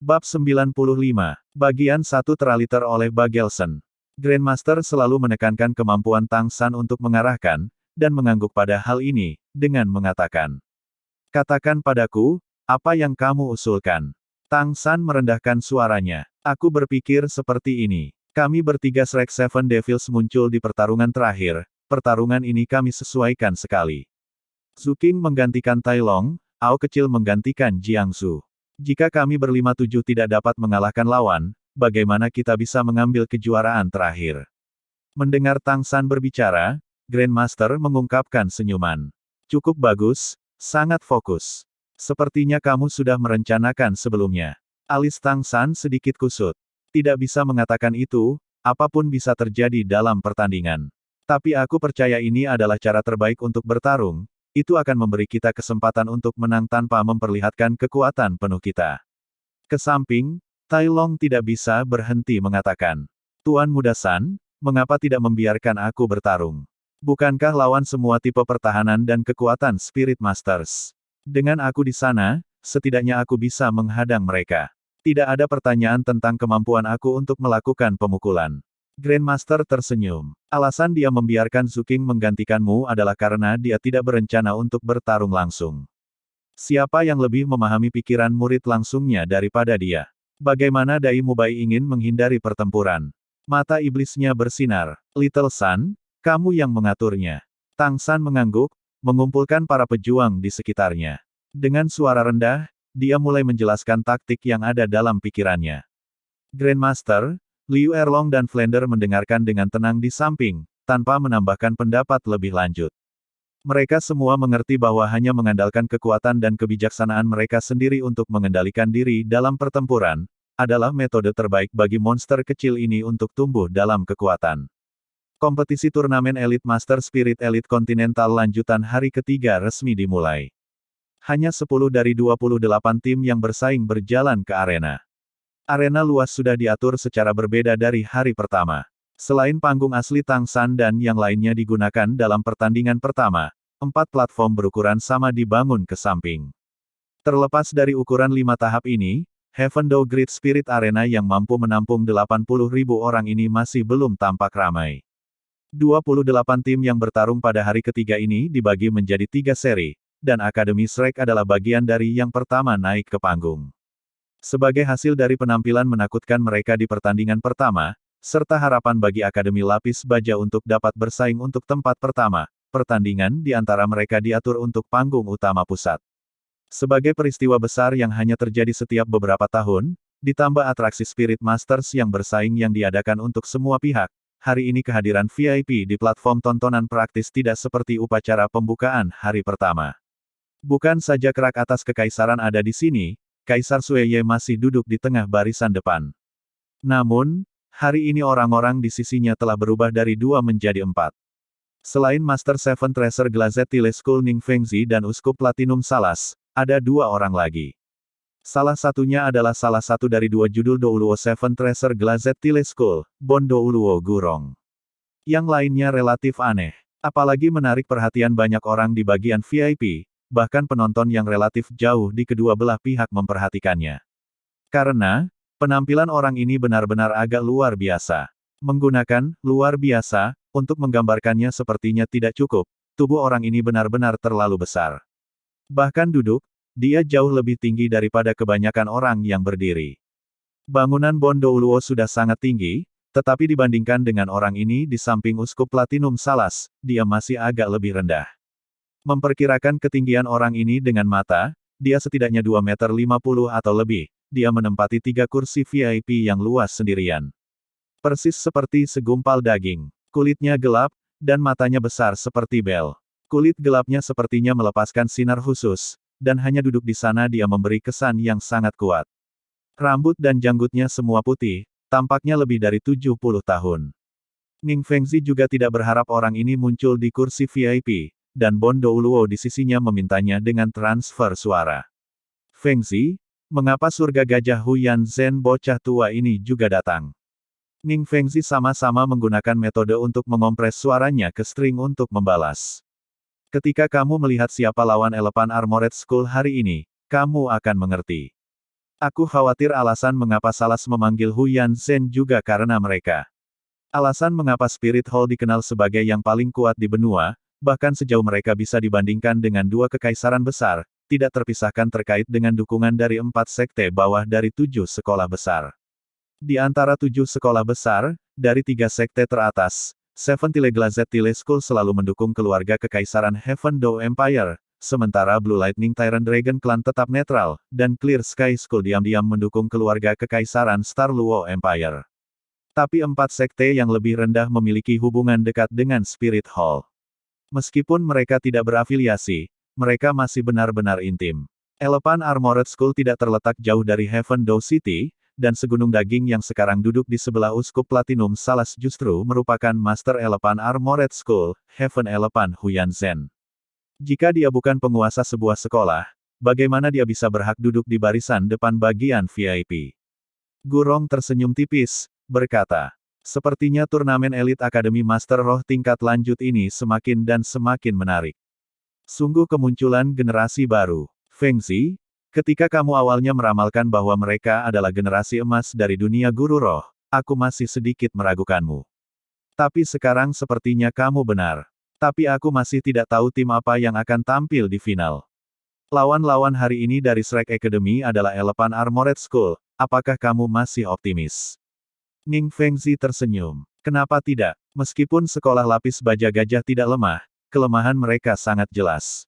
Bab 95, Bagian 1 teraliter oleh Bagelson. Grandmaster selalu menekankan kemampuan Tang San untuk mengarahkan, dan mengangguk pada hal ini, dengan mengatakan, "Katakan padaku, apa yang kamu usulkan?" Tang San merendahkan suaranya. "Aku berpikir seperti ini. Kami bertiga Shrek Seven Devils muncul di pertarungan terakhir, pertarungan ini kami sesuaikan sekali. Zuking menggantikan Tai Long, Ao kecil menggantikan Jiangsu. Jika kami berlima tujuh tidak dapat mengalahkan lawan, bagaimana kita bisa mengambil kejuaraan terakhir?" Mendengar Tang San berbicara, Grandmaster mengungkapkan senyuman. "Cukup bagus, sangat fokus. Sepertinya kamu sudah merencanakan sebelumnya." Alis Tang San sedikit kusut. "Tidak bisa mengatakan itu, apapun bisa terjadi dalam pertandingan. Tapi aku percaya ini adalah cara terbaik untuk bertarung. Itu akan memberi kita kesempatan untuk menang tanpa memperlihatkan kekuatan penuh kita." Ke samping, Tai Long tidak bisa berhenti mengatakan, "Tuan Muda San, mengapa tidak membiarkan aku bertarung? Bukankah lawan semua tipe pertahanan dan kekuatan Spirit Masters? Dengan aku di sana, setidaknya aku bisa menghadang mereka. Tidak ada pertanyaan tentang kemampuan aku untuk melakukan pemukulan." Grandmaster tersenyum. "Alasan dia membiarkan Zuking menggantikanmu adalah karena dia tidak berencana untuk bertarung langsung. Siapa yang lebih memahami pikiran murid langsungnya daripada dia? Bagaimana Dai Mubai ingin menghindari pertempuran?" Mata iblisnya bersinar. "Little Sun, kamu yang mengaturnya." Tang San mengangguk, mengumpulkan para pejuang di sekitarnya. Dengan suara rendah, dia mulai menjelaskan taktik yang ada dalam pikirannya. Grandmaster, Liu Erlong dan Flander mendengarkan dengan tenang di samping, tanpa menambahkan pendapat lebih lanjut. Mereka semua mengerti bahwa hanya mengandalkan kekuatan dan kebijaksanaan mereka sendiri untuk mengendalikan diri dalam pertempuran, adalah metode terbaik bagi monster kecil ini untuk tumbuh dalam kekuatan. Kompetisi turnamen Elite Master Spirit Elite Continental lanjutan hari ketiga resmi dimulai. Hanya 10 dari 28 tim yang bersaing berjalan ke arena. Arena luas sudah diatur secara berbeda dari hari pertama. Selain panggung asli Tang San dan yang lainnya digunakan dalam pertandingan pertama, 4 platform berukuran sama dibangun ke samping. Terlepas dari ukuran 5 tahap ini, Heaven Door Great Spirit Arena yang mampu menampung 80.000 orang ini masih belum tampak ramai. 28 tim yang bertarung pada hari ketiga ini dibagi menjadi 3 seri, dan Akademi Shrek adalah bagian dari yang pertama naik ke panggung. Sebagai hasil dari penampilan menakutkan mereka di pertandingan pertama, serta harapan bagi Akademi Lapis Baja untuk dapat bersaing untuk tempat pertama, pertandingan di antara mereka diatur untuk panggung utama pusat. Sebagai peristiwa besar yang hanya terjadi setiap beberapa tahun, ditambah atraksi Spirit Masters yang bersaing yang diadakan untuk semua pihak, hari ini kehadiran VIP di platform tontonan praktis tidak seperti upacara pembukaan hari pertama. Bukan saja kerak atas kekaisaran ada di sini, Kaisar Sueye masih duduk di tengah barisan depan. Namun, hari ini orang-orang di sisinya telah berubah dari 2 menjadi 4. Selain Master Seven Treasure Glazed Tile School Ning Fengzi dan Uskup Platinum Salas, ada 2 orang lagi. Salah satunya adalah salah satu dari 2 judul Douluo Seven Treasure Glazed Tile School, Bon Douluo Gurong. Yang lainnya relatif aneh. Apalagi menarik perhatian banyak orang di bagian VIP, bahkan penonton yang relatif jauh di kedua belah pihak memperhatikannya. Karena, penampilan orang ini benar-benar agak luar biasa. Menggunakan luar biasa untuk menggambarkannya sepertinya tidak cukup, tubuh orang ini benar-benar terlalu besar. Bahkan duduk, dia jauh lebih tinggi daripada kebanyakan orang yang berdiri. Bangunan Bon Douluo sudah sangat tinggi, tetapi dibandingkan dengan orang ini di samping Uskup Platinum Salas, dia masih agak lebih rendah. Memperkirakan ketinggian orang ini dengan mata, dia setidaknya 2,50 meter atau lebih, dia menempati 3 kursi VIP yang luas sendirian. Persis seperti segumpal daging. Kulitnya gelap, dan matanya besar seperti bel. Kulit gelapnya sepertinya melepaskan sinar khusus, dan hanya duduk di sana dia memberi kesan yang sangat kuat. Rambut dan janggutnya semua putih, tampaknya lebih dari 70 tahun. Ning Fengzi juga tidak berharap orang ini muncul di kursi VIP, dan Bon Douluo di sisinya memintanya dengan transfer suara. "Fengzi, mengapa surga gajah Huyan Zhen bocah tua ini juga datang?" Ning Fengzi sama-sama menggunakan metode untuk mengompres suaranya ke string untuk membalas. "Ketika kamu melihat siapa lawan Elephant Armored School hari ini, kamu akan mengerti." Aku khawatir alasan mengapa Salas memanggil Huyan Zhen juga karena mereka. Alasan mengapa Spirit Hall dikenal sebagai yang paling kuat di benua, bahkan sejauh mereka bisa dibandingkan dengan dua kekaisaran besar, tidak terpisahkan terkait dengan dukungan dari 4 sekte bawah dari 7 sekolah besar. Di antara 7 sekolah besar, dari 3 sekte teratas, Seven Tile Glazed Tile School selalu mendukung keluarga kekaisaran Heaven Doe Empire, sementara Blue Lightning Tyrant Dragon Clan tetap netral, dan Clear Sky School diam-diam mendukung keluarga kekaisaran Star Luo Empire. Tapi 4 sekte yang lebih rendah memiliki hubungan dekat dengan Spirit Hall. Meskipun mereka tidak berafiliasi, mereka masih benar-benar intim. Elephant Armored School tidak terletak jauh dari Heaven Doe City, dan segunung daging yang sekarang duduk di sebelah Uskup Platinum Salas justru merupakan Master Elephant Armored School, Heaven Elephant Huyan Zhen. Jika dia bukan penguasa sebuah sekolah, bagaimana dia bisa berhak duduk di barisan depan bagian VIP? Gurong tersenyum tipis, berkata, sepertinya turnamen elit Akademi Master Roh tingkat lanjut ini semakin dan semakin menarik. Sungguh kemunculan generasi baru. Feng Zi, ketika kamu awalnya meramalkan bahwa mereka adalah generasi emas dari dunia guru roh, aku masih sedikit meragukanmu. Tapi sekarang sepertinya kamu benar. Tapi aku masih tidak tahu tim apa yang akan tampil di final. Lawan-lawan hari ini dari Shrek Academy adalah Elephant Armored School, apakah kamu masih optimis? Ning Fengzi tersenyum. Kenapa tidak? Meskipun sekolah lapis baja gajah tidak lemah, kelemahan mereka sangat jelas.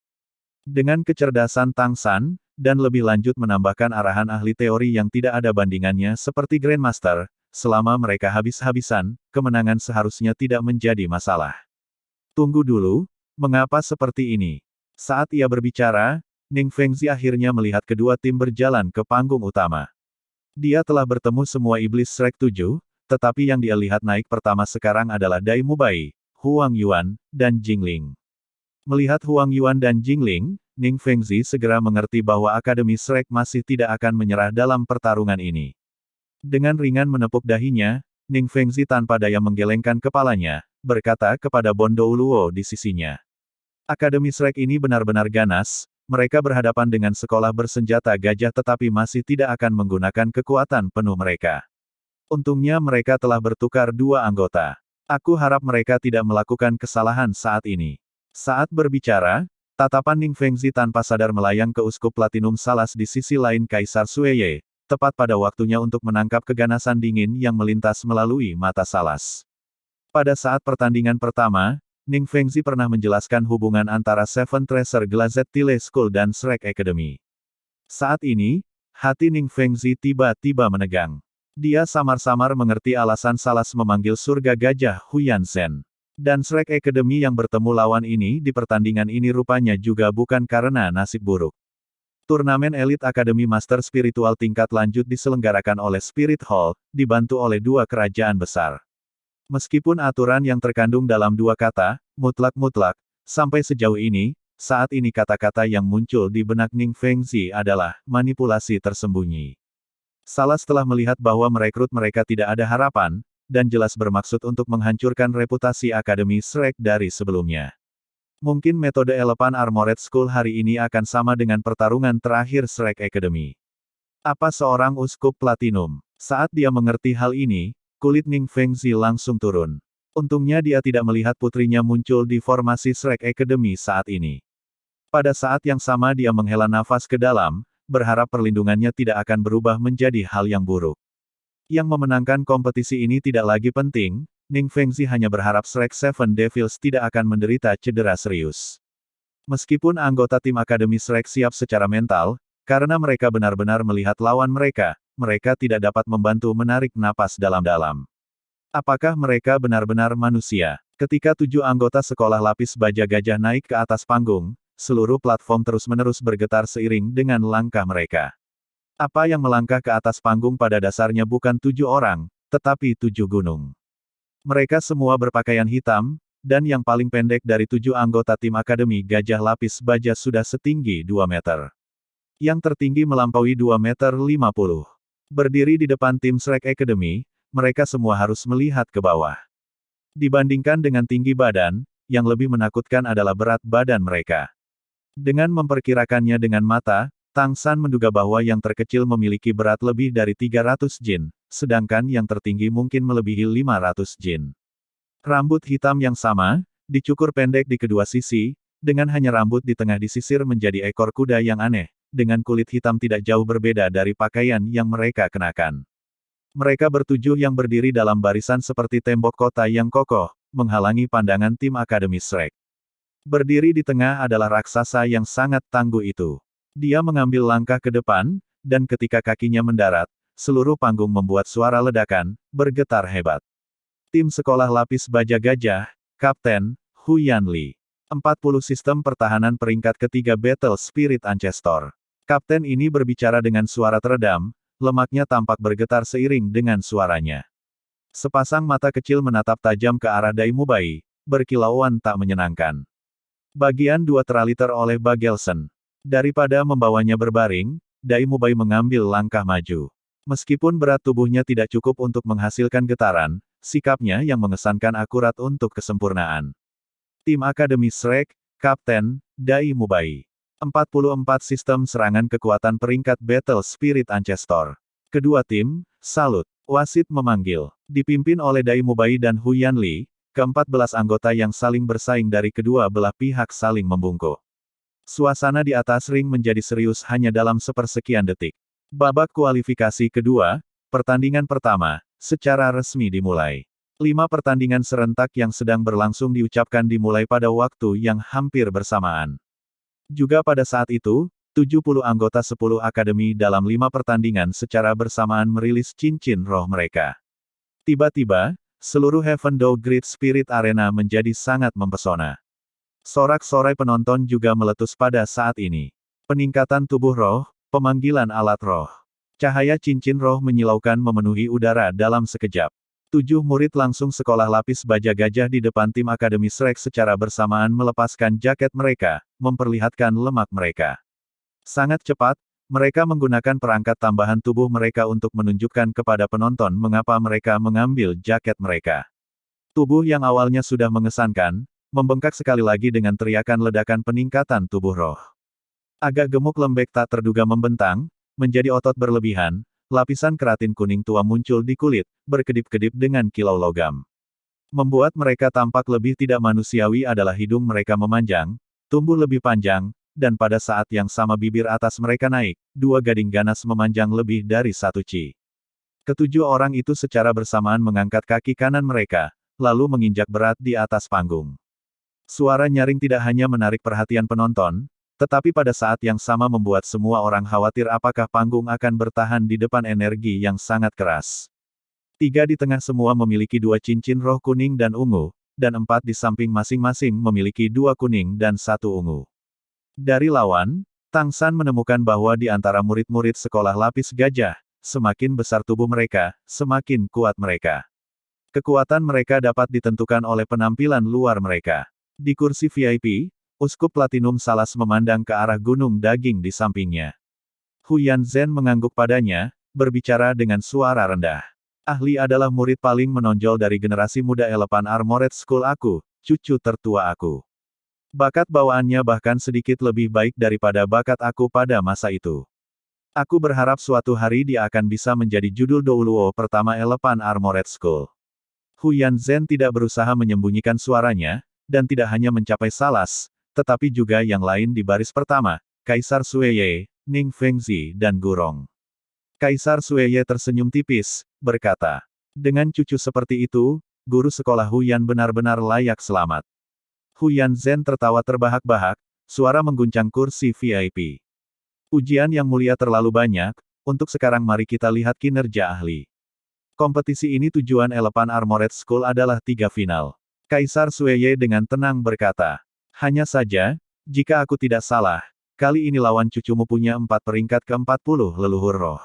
Dengan kecerdasan Tang San, dan lebih lanjut menambahkan arahan ahli teori yang tidak ada bandingannya seperti Grandmaster, selama mereka habis-habisan, kemenangan seharusnya tidak menjadi masalah. Tunggu dulu, mengapa seperti ini? Saat ia berbicara, Ning Fengzi akhirnya melihat kedua tim berjalan ke panggung utama. Dia telah bertemu semua iblis Shrek 7, tetapi yang dia lihat naik pertama sekarang adalah Dai Mubai, Huang Yuan, dan Jingling. Melihat Huang Yuan dan Jingling, Ning Fengzi segera mengerti bahwa Akademi Shrek masih tidak akan menyerah dalam pertarungan ini. Dengan ringan menepuk dahinya, Ning Fengzi tanpa daya menggelengkan kepalanya, berkata kepada Bondo Luo di sisinya. Akademi Shrek ini benar-benar ganas, mereka berhadapan dengan sekolah bersenjata gajah tetapi masih tidak akan menggunakan kekuatan penuh mereka. Untungnya mereka telah bertukar 2 anggota. Aku harap mereka tidak melakukan kesalahan saat ini. Saat berbicara, tatapan Ning Fengzi tanpa sadar melayang ke Uskup Platinum Salas di sisi lain Kaisar Sueye, tepat pada waktunya untuk menangkap keganasan dingin yang melintas melalui mata Salas. Pada saat pertandingan pertama, Ning Fengzi pernah menjelaskan hubungan antara Seven Treasure Glazed Tile School dan Shrek Academy. Saat ini, hati Ning Fengzi tiba-tiba menegang. Dia samar-samar mengerti alasan Salas memanggil surga gajah Huyan Zhen. Dan Shrek Academy yang bertemu lawan ini di pertandingan ini rupanya juga bukan karena nasib buruk. Turnamen elit Akademi Master Spiritual tingkat lanjut diselenggarakan oleh Spirit Hall, dibantu oleh 2 kerajaan besar. Meskipun aturan yang terkandung dalam 2 kata, mutlak-mutlak, sampai sejauh ini, saat ini kata-kata yang muncul di benak Ning Fengzi adalah manipulasi tersembunyi. Salas telah melihat bahwa merekrut mereka tidak ada harapan, dan jelas bermaksud untuk menghancurkan reputasi Akademi Shrek dari sebelumnya. Mungkin metode Elephant Armored School hari ini akan sama dengan pertarungan terakhir Shrek Academy. Apa seorang uskup platinum? Saat dia mengerti hal ini, kulit Ning Fengzi langsung turun. Untungnya dia tidak melihat putrinya muncul di formasi Shrek Academy saat ini. Pada saat yang sama dia menghela nafas ke dalam, berharap perlindungannya tidak akan berubah menjadi hal yang buruk. Yang memenangkan kompetisi ini tidak lagi penting, Ning Fengzi hanya berharap Shrek Seven Devils tidak akan menderita cedera serius. Meskipun anggota tim Akademi Shrek siap secara mental, karena mereka benar-benar melihat lawan mereka, mereka tidak dapat membantu menarik napas dalam-dalam. Apakah mereka benar-benar manusia? Ketika 7 anggota sekolah lapis baja gajah naik ke atas panggung, seluruh platform terus-menerus bergetar seiring dengan langkah mereka. Apa yang melangkah ke atas panggung pada dasarnya bukan 7 orang, tetapi 7 gunung. Mereka semua berpakaian hitam, dan yang paling pendek dari 7 anggota tim Akademi Gajah Lapis Baja sudah setinggi 2 meter. Yang tertinggi melampaui 2 meter 50. Berdiri di depan tim Shrek Academy, mereka semua harus melihat ke bawah. Dibandingkan dengan tinggi badan, yang lebih menakutkan adalah berat badan mereka. Dengan memperkirakannya dengan mata, Tang San menduga bahwa yang terkecil memiliki berat lebih dari 300 jin, sedangkan yang tertinggi mungkin melebihi 500 jin. Rambut hitam yang sama, dicukur pendek di kedua sisi, dengan hanya rambut di tengah disisir menjadi ekor kuda yang aneh, dengan kulit hitam tidak jauh berbeda dari pakaian yang mereka kenakan. Mereka bertujuh yang berdiri dalam barisan seperti tembok kota yang kokoh, menghalangi pandangan tim Akademi Shrek. Berdiri di tengah adalah raksasa yang sangat tangguh itu. Dia mengambil langkah ke depan, dan ketika kakinya mendarat, seluruh panggung membuat suara ledakan, bergetar hebat. Tim Sekolah Lapis Baja Gajah, Kapten, Hu Yanli. 40 Sistem Pertahanan Peringkat Ketiga Battle Spirit Ancestor. Kapten ini berbicara dengan suara teredam, lemaknya tampak bergetar seiring dengan suaranya. Sepasang mata kecil menatap tajam ke arah Dai Mubai, berkilauan tak menyenangkan. Bagian 2 teraliter oleh Bagelson. Daripada membawanya berbaring, Dai Mubai mengambil langkah maju. Meskipun berat tubuhnya tidak cukup untuk menghasilkan getaran, sikapnya yang mengesankan akurat untuk kesempurnaan. Tim Akademi Shrek, Kapten, Dai Mubai. 44 Sistem Serangan Kekuatan Peringkat Battle Spirit Ancestor. Kedua tim, salut. Wasit memanggil. Dipimpin oleh Dai Mubai dan Hu Yanli, ke-14 anggota yang saling bersaing dari kedua belah pihak saling membungkuk. Suasana di atas ring menjadi serius hanya dalam sepersekian detik. Babak kualifikasi kedua, pertandingan pertama, secara resmi dimulai. 5 pertandingan serentak yang sedang berlangsung diucapkan dimulai pada waktu yang hampir bersamaan. Juga pada saat itu, 70 anggota 10 akademi dalam 5 pertandingan secara bersamaan merilis cincin roh mereka. Tiba-tiba, seluruh Heaven Door Great Spirit Arena menjadi sangat mempesona. Sorak-sorai penonton juga meletus pada saat ini. Peningkatan tubuh roh, pemanggilan alat roh. Cahaya cincin roh menyilaukan memenuhi udara dalam sekejap. 7 murid langsung sekolah lapis baja gajah di depan tim Akademi Shrek secara bersamaan melepaskan jaket mereka, memperlihatkan lemak mereka. Sangat cepat, mereka menggunakan perangkat tambahan tubuh mereka untuk menunjukkan kepada penonton mengapa mereka mengambil jaket mereka. Tubuh yang awalnya sudah mengesankan, membengkak sekali lagi dengan teriakan ledakan peningkatan tubuh roh. Agak gemuk lembek tak terduga membentang, menjadi otot berlebihan, lapisan keratin kuning tua muncul di kulit, berkedip-kedip dengan kilau logam. Membuat mereka tampak lebih tidak manusiawi adalah hidung mereka memanjang, tumbuh lebih panjang, dan pada saat yang sama bibir atas mereka naik, 2 gading ganas memanjang lebih dari 1 ci. Ketujuh orang itu secara bersamaan mengangkat kaki kanan mereka, lalu menginjak berat di atas panggung. Suara nyaring tidak hanya menarik perhatian penonton, tetapi pada saat yang sama membuat semua orang khawatir apakah panggung akan bertahan di depan energi yang sangat keras. 3 di tengah semua memiliki 2 cincin roh kuning dan ungu, dan 4 di samping masing-masing memiliki 2 kuning dan 1 ungu. Dari lawan, Tang San menemukan bahwa di antara murid-murid sekolah lapis gajah, semakin besar tubuh mereka, semakin kuat mereka. Kekuatan mereka dapat ditentukan oleh penampilan luar mereka. Di kursi VIP, Uskup Platinum Salas memandang ke arah gunung daging di sampingnya. Hu Yanzhen mengangguk padanya, berbicara dengan suara rendah. Ahli adalah murid paling menonjol dari generasi muda Elephant Armored School aku, cucu tertua aku. Bakat bawaannya bahkan sedikit lebih baik daripada bakat aku pada masa itu. Aku berharap suatu hari dia akan bisa menjadi judul Douluo pertama Elephant Armored School. Hu Yanzhen tidak berusaha menyembunyikan suaranya, dan tidak hanya mencapai Salas, tetapi juga yang lain di baris pertama, Kaisar Sueye, Ning Fengzi dan Gurong. Kaisar Sueye tersenyum tipis, berkata, dengan cucu seperti itu, guru sekolah Huyan benar-benar layak selamat. Hu Yanzhen tertawa terbahak-bahak, suara mengguncang kursi VIP. Ujian yang mulia terlalu banyak, untuk sekarang mari kita lihat kinerja ahli. Kompetisi ini tujuan Elephant Armored School adalah 3 final. Kaisar Sueye dengan tenang berkata, hanya saja, jika aku tidak salah, kali ini lawan cucumu punya 4 peringkat ke-40 leluhur roh.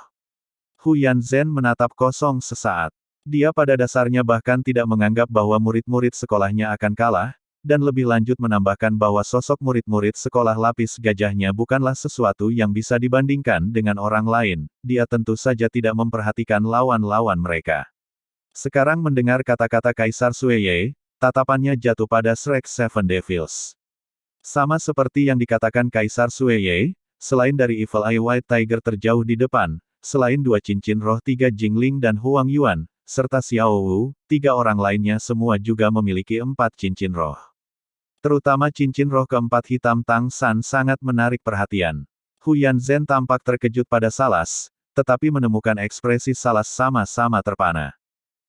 Hu Yanzhen menatap kosong sesaat. Dia pada dasarnya bahkan tidak menganggap bahwa murid-murid sekolahnya akan kalah, dan lebih lanjut menambahkan bahwa sosok murid-murid sekolah lapis gajahnya bukanlah sesuatu yang bisa dibandingkan dengan orang lain, dia tentu saja tidak memperhatikan lawan-lawan mereka. Sekarang mendengar kata-kata Kaisar Sueye, tatapannya jatuh pada Shrek Seven Devils. Sama seperti yang dikatakan Kaisar Sueye, selain dari Evil Eye White Tiger terjauh di depan, selain dua cincin roh tiga Jingling dan Huang Yuan, serta Xiao Wu, tiga orang lainnya semua juga memiliki 4 cincin roh. Terutama cincin roh keempat hitam Tang San sangat menarik perhatian. Hu Yanzhen tampak terkejut pada Salas, tetapi menemukan ekspresi Salas sama-sama terpana.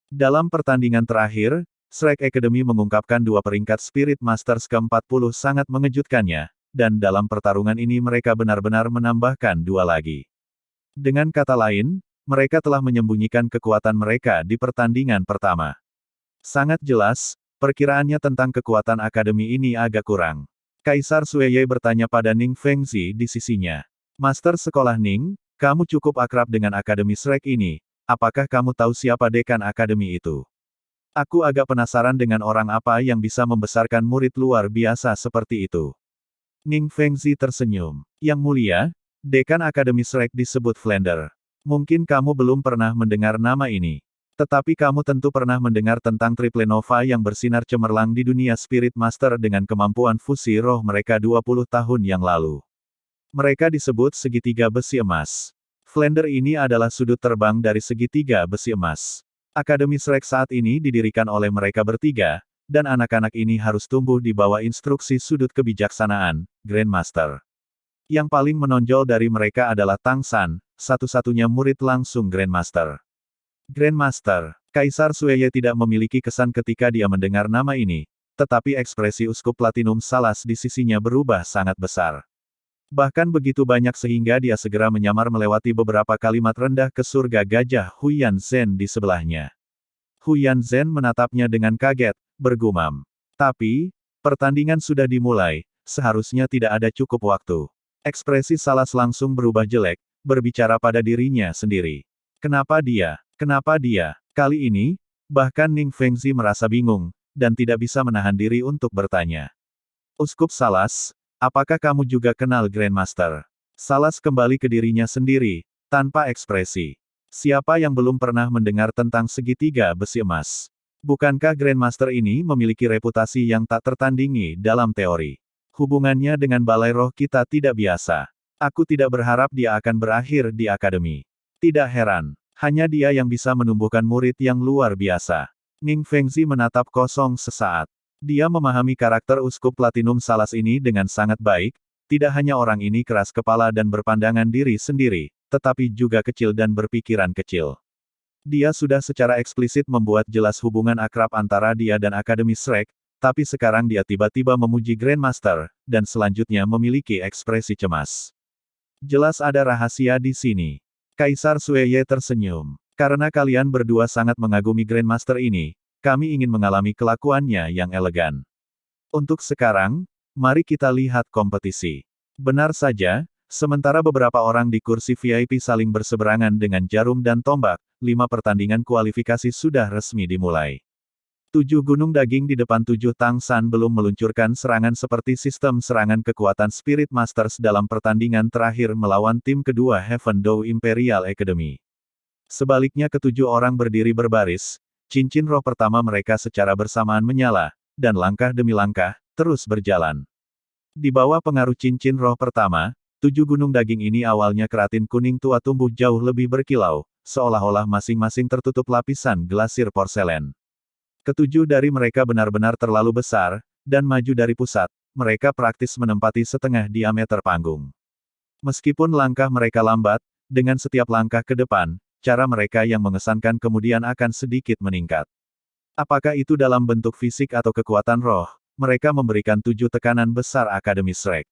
Dalam pertandingan terakhir, Shrek Academy mengungkapkan dua peringkat Spirit Masters ke-40 sangat mengejutkannya, dan dalam pertarungan ini mereka benar-benar menambahkan dua lagi. Dengan kata lain, mereka telah menyembunyikan kekuatan mereka di pertandingan pertama. Sangat jelas, perkiraannya tentang kekuatan akademi ini agak kurang. Kaisar Sueye bertanya pada Ning Fengzi di sisinya. Master Sekolah Ning, kamu cukup akrab dengan Akademi Shrek ini. Apakah kamu tahu siapa dekan akademi itu? Aku agak penasaran dengan orang apa yang bisa membesarkan murid luar biasa seperti itu. Ning Fengzi tersenyum. Yang mulia, dekan akademi Shrek disebut Flander. Mungkin kamu belum pernah mendengar nama ini. Tetapi kamu tentu pernah mendengar tentang Triple Nova yang bersinar cemerlang di dunia Spirit Master dengan kemampuan fusi roh mereka 20 tahun yang lalu. Mereka disebut segitiga besi emas. Flander ini adalah sudut terbang dari segitiga besi emas. Akademi Shrek saat ini didirikan oleh mereka bertiga, dan anak-anak ini harus tumbuh di bawah instruksi sudut kebijaksanaan, Grandmaster. Yang paling menonjol dari mereka adalah Tang San, satu-satunya murid langsung Grandmaster. Grandmaster, Kaisar Sueye tidak memiliki kesan ketika dia mendengar nama ini, tetapi ekspresi Uskup Platinum Salas di sisinya berubah sangat besar. Bahkan begitu banyak sehingga dia segera menyamar melewati beberapa kalimat rendah ke surga gajah Hu Yanzhen di sebelahnya. Hu Yanzhen menatapnya dengan kaget, bergumam. Tapi, pertandingan sudah dimulai, seharusnya tidak ada cukup waktu. Ekspresi Salas langsung berubah jelek, berbicara pada dirinya sendiri. Kenapa dia? Kenapa dia? Kali ini, bahkan Ning Fengzi merasa bingung, dan tidak bisa menahan diri untuk bertanya. Uskup Salas, apakah kamu juga kenal Grandmaster? Salas kembali ke dirinya sendiri, tanpa ekspresi. Siapa yang belum pernah mendengar tentang segitiga besi emas? Bukankah Grandmaster ini memiliki reputasi yang tak tertandingi dalam teori? Hubungannya dengan balai roh kita tidak biasa. Aku tidak berharap dia akan berakhir di akademi. Tidak heran, hanya dia yang bisa menumbuhkan murid yang luar biasa. Ning Fengzi menatap kosong sesaat. Dia memahami karakter Uskup Platinum Salas ini dengan sangat baik, tidak hanya orang ini keras kepala dan berpandangan diri sendiri, tetapi juga kecil dan berpikiran kecil. Dia sudah secara eksplisit membuat jelas hubungan akrab antara dia dan Akademi Shrek, tapi sekarang dia tiba-tiba memuji Grandmaster, dan selanjutnya memiliki ekspresi cemas. Jelas ada rahasia di sini. Kaisar Sueye tersenyum. Karena kalian berdua sangat mengagumi Grandmaster ini, kami ingin mengalami kelakuannya yang elegan. Untuk sekarang, mari kita lihat kompetisi. Benar saja, sementara beberapa orang di kursi VIP saling berseberangan dengan jarum dan tombak, 5 pertandingan kualifikasi sudah resmi dimulai. 7 gunung daging di depan 7 Tang San belum meluncurkan serangan seperti sistem serangan kekuatan Spirit Masters dalam pertandingan terakhir melawan tim kedua Heaven Dou Imperial Academy. Sebaliknya ketujuh orang berdiri berbaris, cincin roh pertama mereka secara bersamaan menyala, dan langkah demi langkah, terus berjalan. Di bawah pengaruh cincin roh pertama, 7 gunung daging ini awalnya keratin kuning tua tumbuh jauh lebih berkilau, seolah-olah masing-masing tertutup lapisan glasir porselen. Ketujuh dari mereka benar-benar terlalu besar, dan maju dari pusat, mereka praktis menempati setengah diameter panggung. Meskipun langkah mereka lambat, dengan setiap langkah ke depan, cara mereka yang mengesankan kemudian akan sedikit meningkat. Apakah itu dalam bentuk fisik atau kekuatan roh, mereka memberikan 7 tekanan besar Akademi Shrek.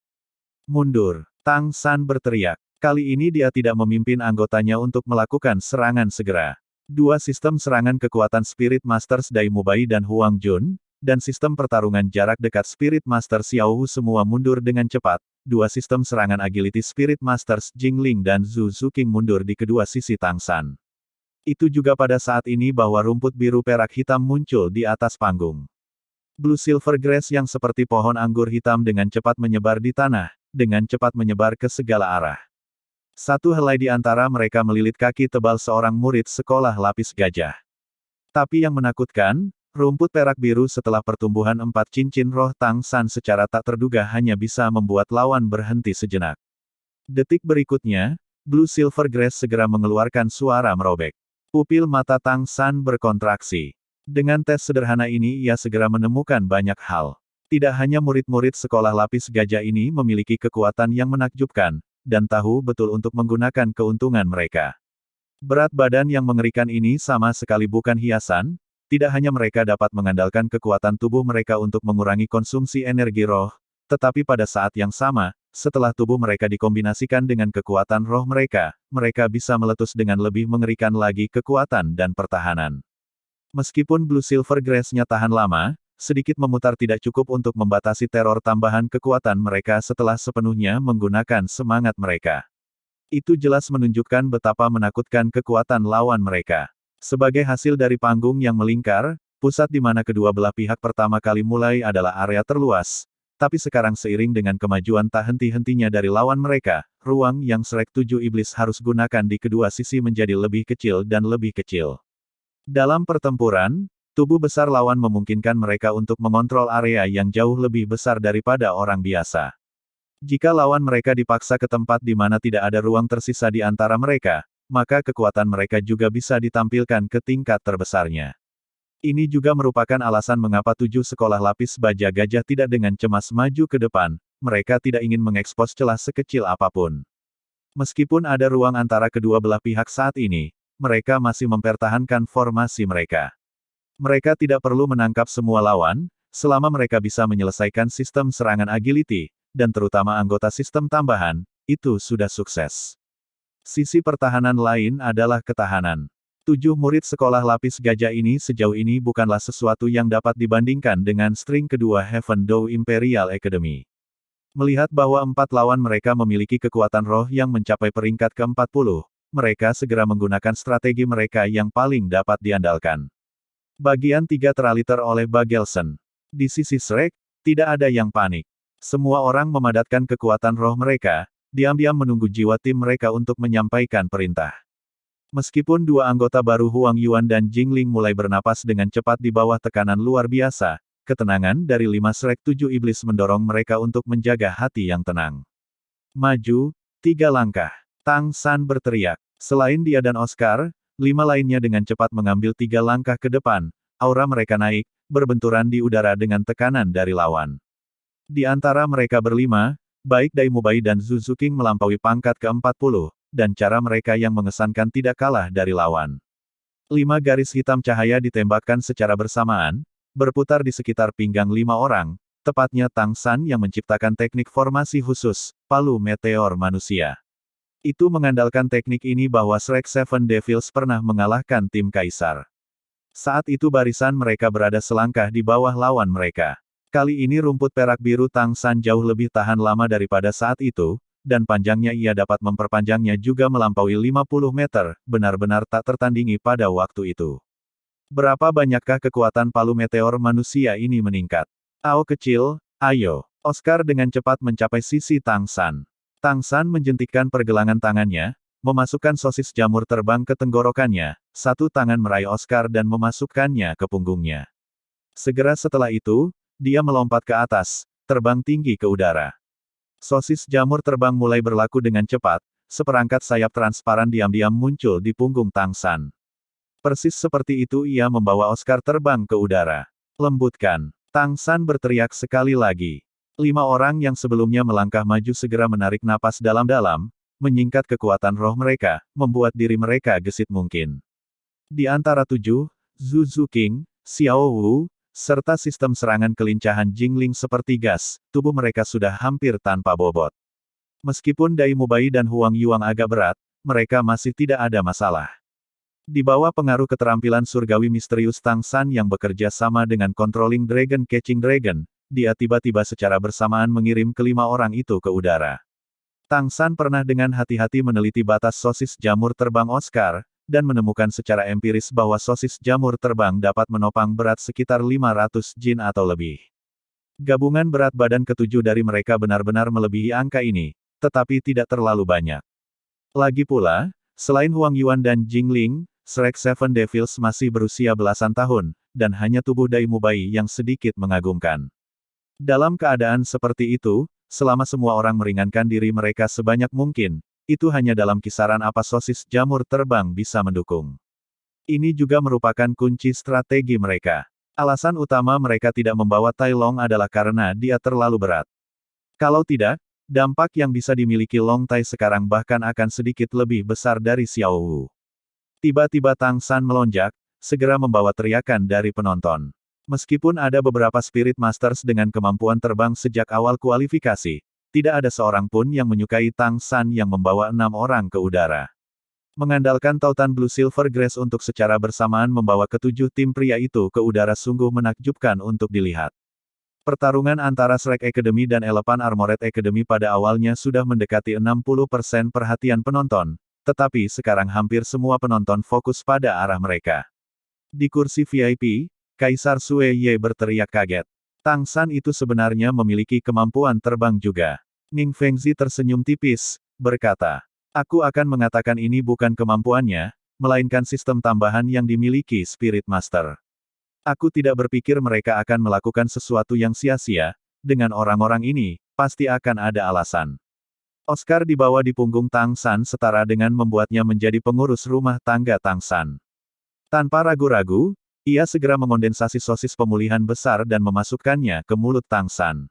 Mundur, Tang San berteriak. Kali ini dia tidak memimpin anggotanya untuk melakukan serangan segera. 2 sistem serangan kekuatan Spirit Masters Dai Mubai dan Huang Jun, dan sistem pertarungan jarak dekat Spirit Master Xiao Wu semua mundur dengan cepat. 2 sistem serangan agility Spirit Masters Jingling dan Zhu Zuqing mundur di kedua sisi Tang San. Itu juga pada saat ini bahwa rumput biru perak hitam muncul di atas panggung. Blue Silver Grass yang seperti pohon anggur hitam dengan cepat menyebar di tanah, dengan cepat menyebar ke segala arah. Satu helai di antara mereka melilit kaki tebal seorang murid sekolah lapis gajah. Tapi yang menakutkan, rumput perak biru setelah pertumbuhan 4 cincin roh Tang San secara tak terduga hanya bisa membuat lawan berhenti sejenak. Detik berikutnya, Blue Silver Grace segera mengeluarkan suara merobek. Pupil mata Tang San berkontraksi. Dengan tes sederhana ini ia segera menemukan banyak hal. Tidak hanya murid-murid sekolah lapis gajah ini memiliki kekuatan yang menakjubkan, dan tahu betul untuk menggunakan keuntungan mereka. Berat badan yang mengerikan ini sama sekali bukan hiasan, tidak hanya mereka dapat mengandalkan kekuatan tubuh mereka untuk mengurangi konsumsi energi roh, tetapi pada saat yang sama, setelah tubuh mereka dikombinasikan dengan kekuatan roh mereka, mereka bisa meletus dengan lebih mengerikan lagi kekuatan dan pertahanan. Meskipun Blue Silver Grace-nya tahan lama, sedikit memutar tidak cukup untuk membatasi teror tambahan kekuatan mereka setelah sepenuhnya menggunakan semangat mereka. Itu jelas menunjukkan betapa menakutkan kekuatan lawan mereka. Sebagai hasil dari panggung yang melingkar, pusat di mana kedua belah pihak pertama kali mulai adalah area terluas. Tapi sekarang seiring dengan kemajuan tak henti-hentinya dari lawan mereka, ruang yang Shrek 7 Iblis harus gunakan di kedua sisi menjadi lebih kecil dan lebih kecil. Dalam pertempuran, tubuh besar lawan memungkinkan mereka untuk mengontrol area yang jauh lebih besar daripada orang biasa. Jika lawan mereka dipaksa ke tempat di mana tidak ada ruang tersisa di antara mereka, maka kekuatan mereka juga bisa ditampilkan ke tingkat terbesarnya. Ini juga merupakan alasan mengapa 7 sekolah lapis baja gajah tidak dengan cemas maju ke depan, mereka tidak ingin mengekspos celah sekecil apapun. Meskipun ada ruang antara kedua belah pihak saat ini, mereka masih mempertahankan formasi mereka. Mereka tidak perlu menangkap semua lawan, selama mereka bisa menyelesaikan sistem serangan agility, dan terutama anggota sistem tambahan, itu sudah sukses. Sisi pertahanan lain adalah ketahanan. 7 murid sekolah lapis gajah ini sejauh ini bukanlah sesuatu yang dapat dibandingkan dengan string kedua Heaven Dow Imperial Academy. Melihat bahwa 4 lawan mereka memiliki kekuatan roh yang mencapai peringkat ke-40, mereka segera menggunakan strategi mereka yang paling dapat diandalkan. Bagian 3 teraliter oleh Bagelson. Di sisi Shrek, tidak ada yang panik. Semua orang memadatkan kekuatan roh mereka, diam-diam menunggu jiwa tim mereka untuk menyampaikan perintah. Meskipun 2 anggota baru Huang Yuan dan Jingling mulai bernapas dengan cepat di bawah tekanan luar biasa, ketenangan dari 5 Shrek 7 Iblis mendorong mereka untuk menjaga hati yang tenang. Maju, 3 langkah. Tang San berteriak. Selain dia dan Oscar, 5 lainnya dengan cepat mengambil 3 langkah ke depan, aura mereka naik, berbenturan di udara dengan tekanan dari lawan. Di antara mereka berlima, baik Dai Mubai dan Zhu Zuqing melampaui pangkat ke-40, dan cara mereka yang mengesankan tidak kalah dari lawan. 5 garis hitam cahaya ditembakkan secara bersamaan, berputar di sekitar pinggang 5 orang, tepatnya Tang San yang menciptakan teknik formasi khusus, palu meteor manusia. Itu mengandalkan teknik ini bahwa Shrek Seven Devils pernah mengalahkan tim Kaisar. Saat itu barisan mereka berada selangkah di bawah lawan mereka. Kali ini rumput perak biru Tang San jauh lebih tahan lama daripada saat itu, dan panjangnya ia dapat memperpanjangnya juga melampaui 50 meter, benar-benar tak tertandingi pada waktu itu. Berapa banyakkah kekuatan palu meteor manusia ini meningkat? Ao kecil, ayo. Oscar dengan cepat mencapai sisi Tang San. Tang San menjentikkan pergelangan tangannya, memasukkan sosis jamur terbang ke tenggorokannya, satu tangan meraih Oscar dan memasukkannya ke punggungnya. Segera setelah itu, dia melompat ke atas, terbang tinggi ke udara. Sosis jamur terbang mulai berlaku dengan cepat, seperangkat sayap transparan diam-diam muncul di punggung Tang San. Persis seperti itu ia membawa Oscar terbang ke udara. Lembutkan. Tang San berteriak sekali lagi. 5 orang yang sebelumnya melangkah maju segera menarik napas dalam-dalam, menyingkat kekuatan roh mereka, membuat diri mereka gesit mungkin. Di antara 7, Zhu Zuqing, Xiao Wu, serta sistem serangan kelincahan Jingling seperti gas, tubuh mereka sudah hampir tanpa bobot. Meskipun Dai Mubai dan Huang Yuan agak berat, mereka masih tidak ada masalah. Di bawah pengaruh keterampilan surgawi misterius Tang San yang bekerja sama dengan Controlling Dragon Catching Dragon, dia tiba-tiba secara bersamaan mengirim kelima orang itu ke udara. Tang San pernah dengan hati-hati meneliti batas sosis jamur terbang Oscar, dan menemukan secara empiris bahwa sosis jamur terbang dapat menopang berat sekitar 500 jin atau lebih. Gabungan berat badan ketujuh dari mereka benar-benar melebihi angka ini, tetapi tidak terlalu banyak. Lagi pula, selain Huang Yuan dan Jingling, Shrek Seven Devils masih berusia belasan tahun, dan hanya tubuh Dai Mubai yang sedikit mengagumkan. Dalam keadaan seperti itu, selama semua orang meringankan diri mereka sebanyak mungkin, itu hanya dalam kisaran apa sosis jamur terbang bisa mendukung. Ini juga merupakan kunci strategi mereka. Alasan utama mereka tidak membawa Tai Long adalah karena dia terlalu berat. Kalau tidak, dampak yang bisa dimiliki Long Tai sekarang bahkan akan sedikit lebih besar dari Xiao Wu. Tiba-tiba Tang San melonjak, segera membawa teriakan dari penonton. Meskipun ada beberapa Spirit Masters dengan kemampuan terbang sejak awal kualifikasi, tidak ada seorang pun yang menyukai Tang San yang membawa 6 orang ke udara. Mengandalkan tautan Blue Silver Grace untuk secara bersamaan membawa ketujuh tim pria itu ke udara sungguh menakjubkan untuk dilihat. Pertarungan antara Shrek Academy dan Elephant Armored Academy pada awalnya sudah mendekati 60% perhatian penonton, tetapi sekarang hampir semua penonton fokus pada arah mereka. Di kursi VIP, Kaisar Sue Ye berteriak kaget. Tang San itu sebenarnya memiliki kemampuan terbang juga. Ning Fengzi tersenyum tipis, berkata, "Aku akan mengatakan ini bukan kemampuannya, melainkan sistem tambahan yang dimiliki Spirit Master. Aku tidak berpikir mereka akan melakukan sesuatu yang sia-sia, dengan orang-orang ini, pasti akan ada alasan." Oscar dibawa di punggung Tang San setara dengan membuatnya menjadi pengurus rumah tangga Tang San. Tanpa ragu-ragu, ia segera mengondensasi sosis pemulihan besar dan memasukkannya ke mulut Tang San.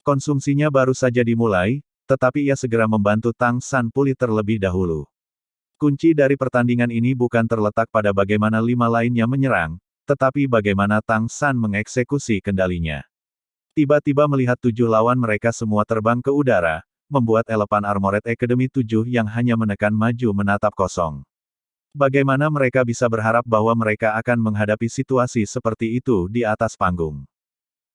Konsumsinya baru saja dimulai, tetapi ia segera membantu Tang San pulih terlebih dahulu. Kunci dari pertandingan ini bukan terletak pada bagaimana 5 lainnya menyerang, tetapi bagaimana Tang San mengeksekusi kendalinya. Tiba-tiba melihat 7 lawan mereka semua terbang ke udara, membuat Elephant Armored Academy 7 yang hanya menekan maju menatap kosong. Bagaimana mereka bisa berharap bahwa mereka akan menghadapi situasi seperti itu di atas panggung?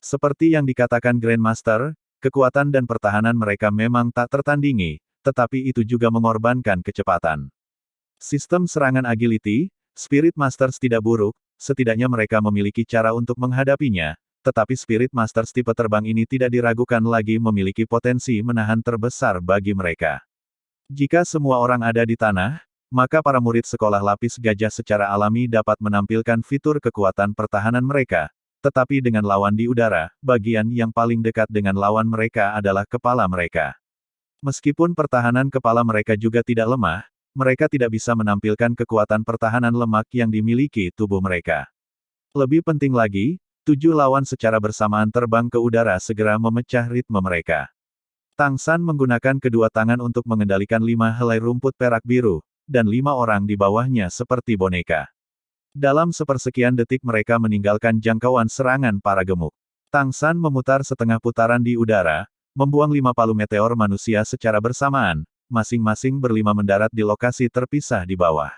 Seperti yang dikatakan Grandmaster, kekuatan dan pertahanan mereka memang tak tertandingi, tetapi itu juga mengorbankan kecepatan. Sistem serangan agility, Spirit Masters tidak buruk, setidaknya mereka memiliki cara untuk menghadapinya, tetapi Spirit Masters tipe terbang ini tidak diragukan lagi memiliki potensi menahan terbesar bagi mereka. Jika semua orang ada di tanah, maka para murid sekolah lapis gajah secara alami dapat menampilkan fitur kekuatan pertahanan mereka, tetapi dengan lawan di udara, bagian yang paling dekat dengan lawan mereka adalah kepala mereka. Meskipun pertahanan kepala mereka juga tidak lemah, mereka tidak bisa menampilkan kekuatan pertahanan lemak yang dimiliki tubuh mereka. Lebih penting lagi, 7 lawan secara bersamaan terbang ke udara segera memecah ritme mereka. Tang San menggunakan kedua tangan untuk mengendalikan 5 helai rumput perak biru, dan 5 orang di bawahnya seperti boneka. Dalam sepersekian detik mereka meninggalkan jangkauan serangan para gemuk. Tang San memutar setengah putaran di udara, membuang 5 palu meteor manusia secara bersamaan, masing-masing berlima mendarat di lokasi terpisah di bawah.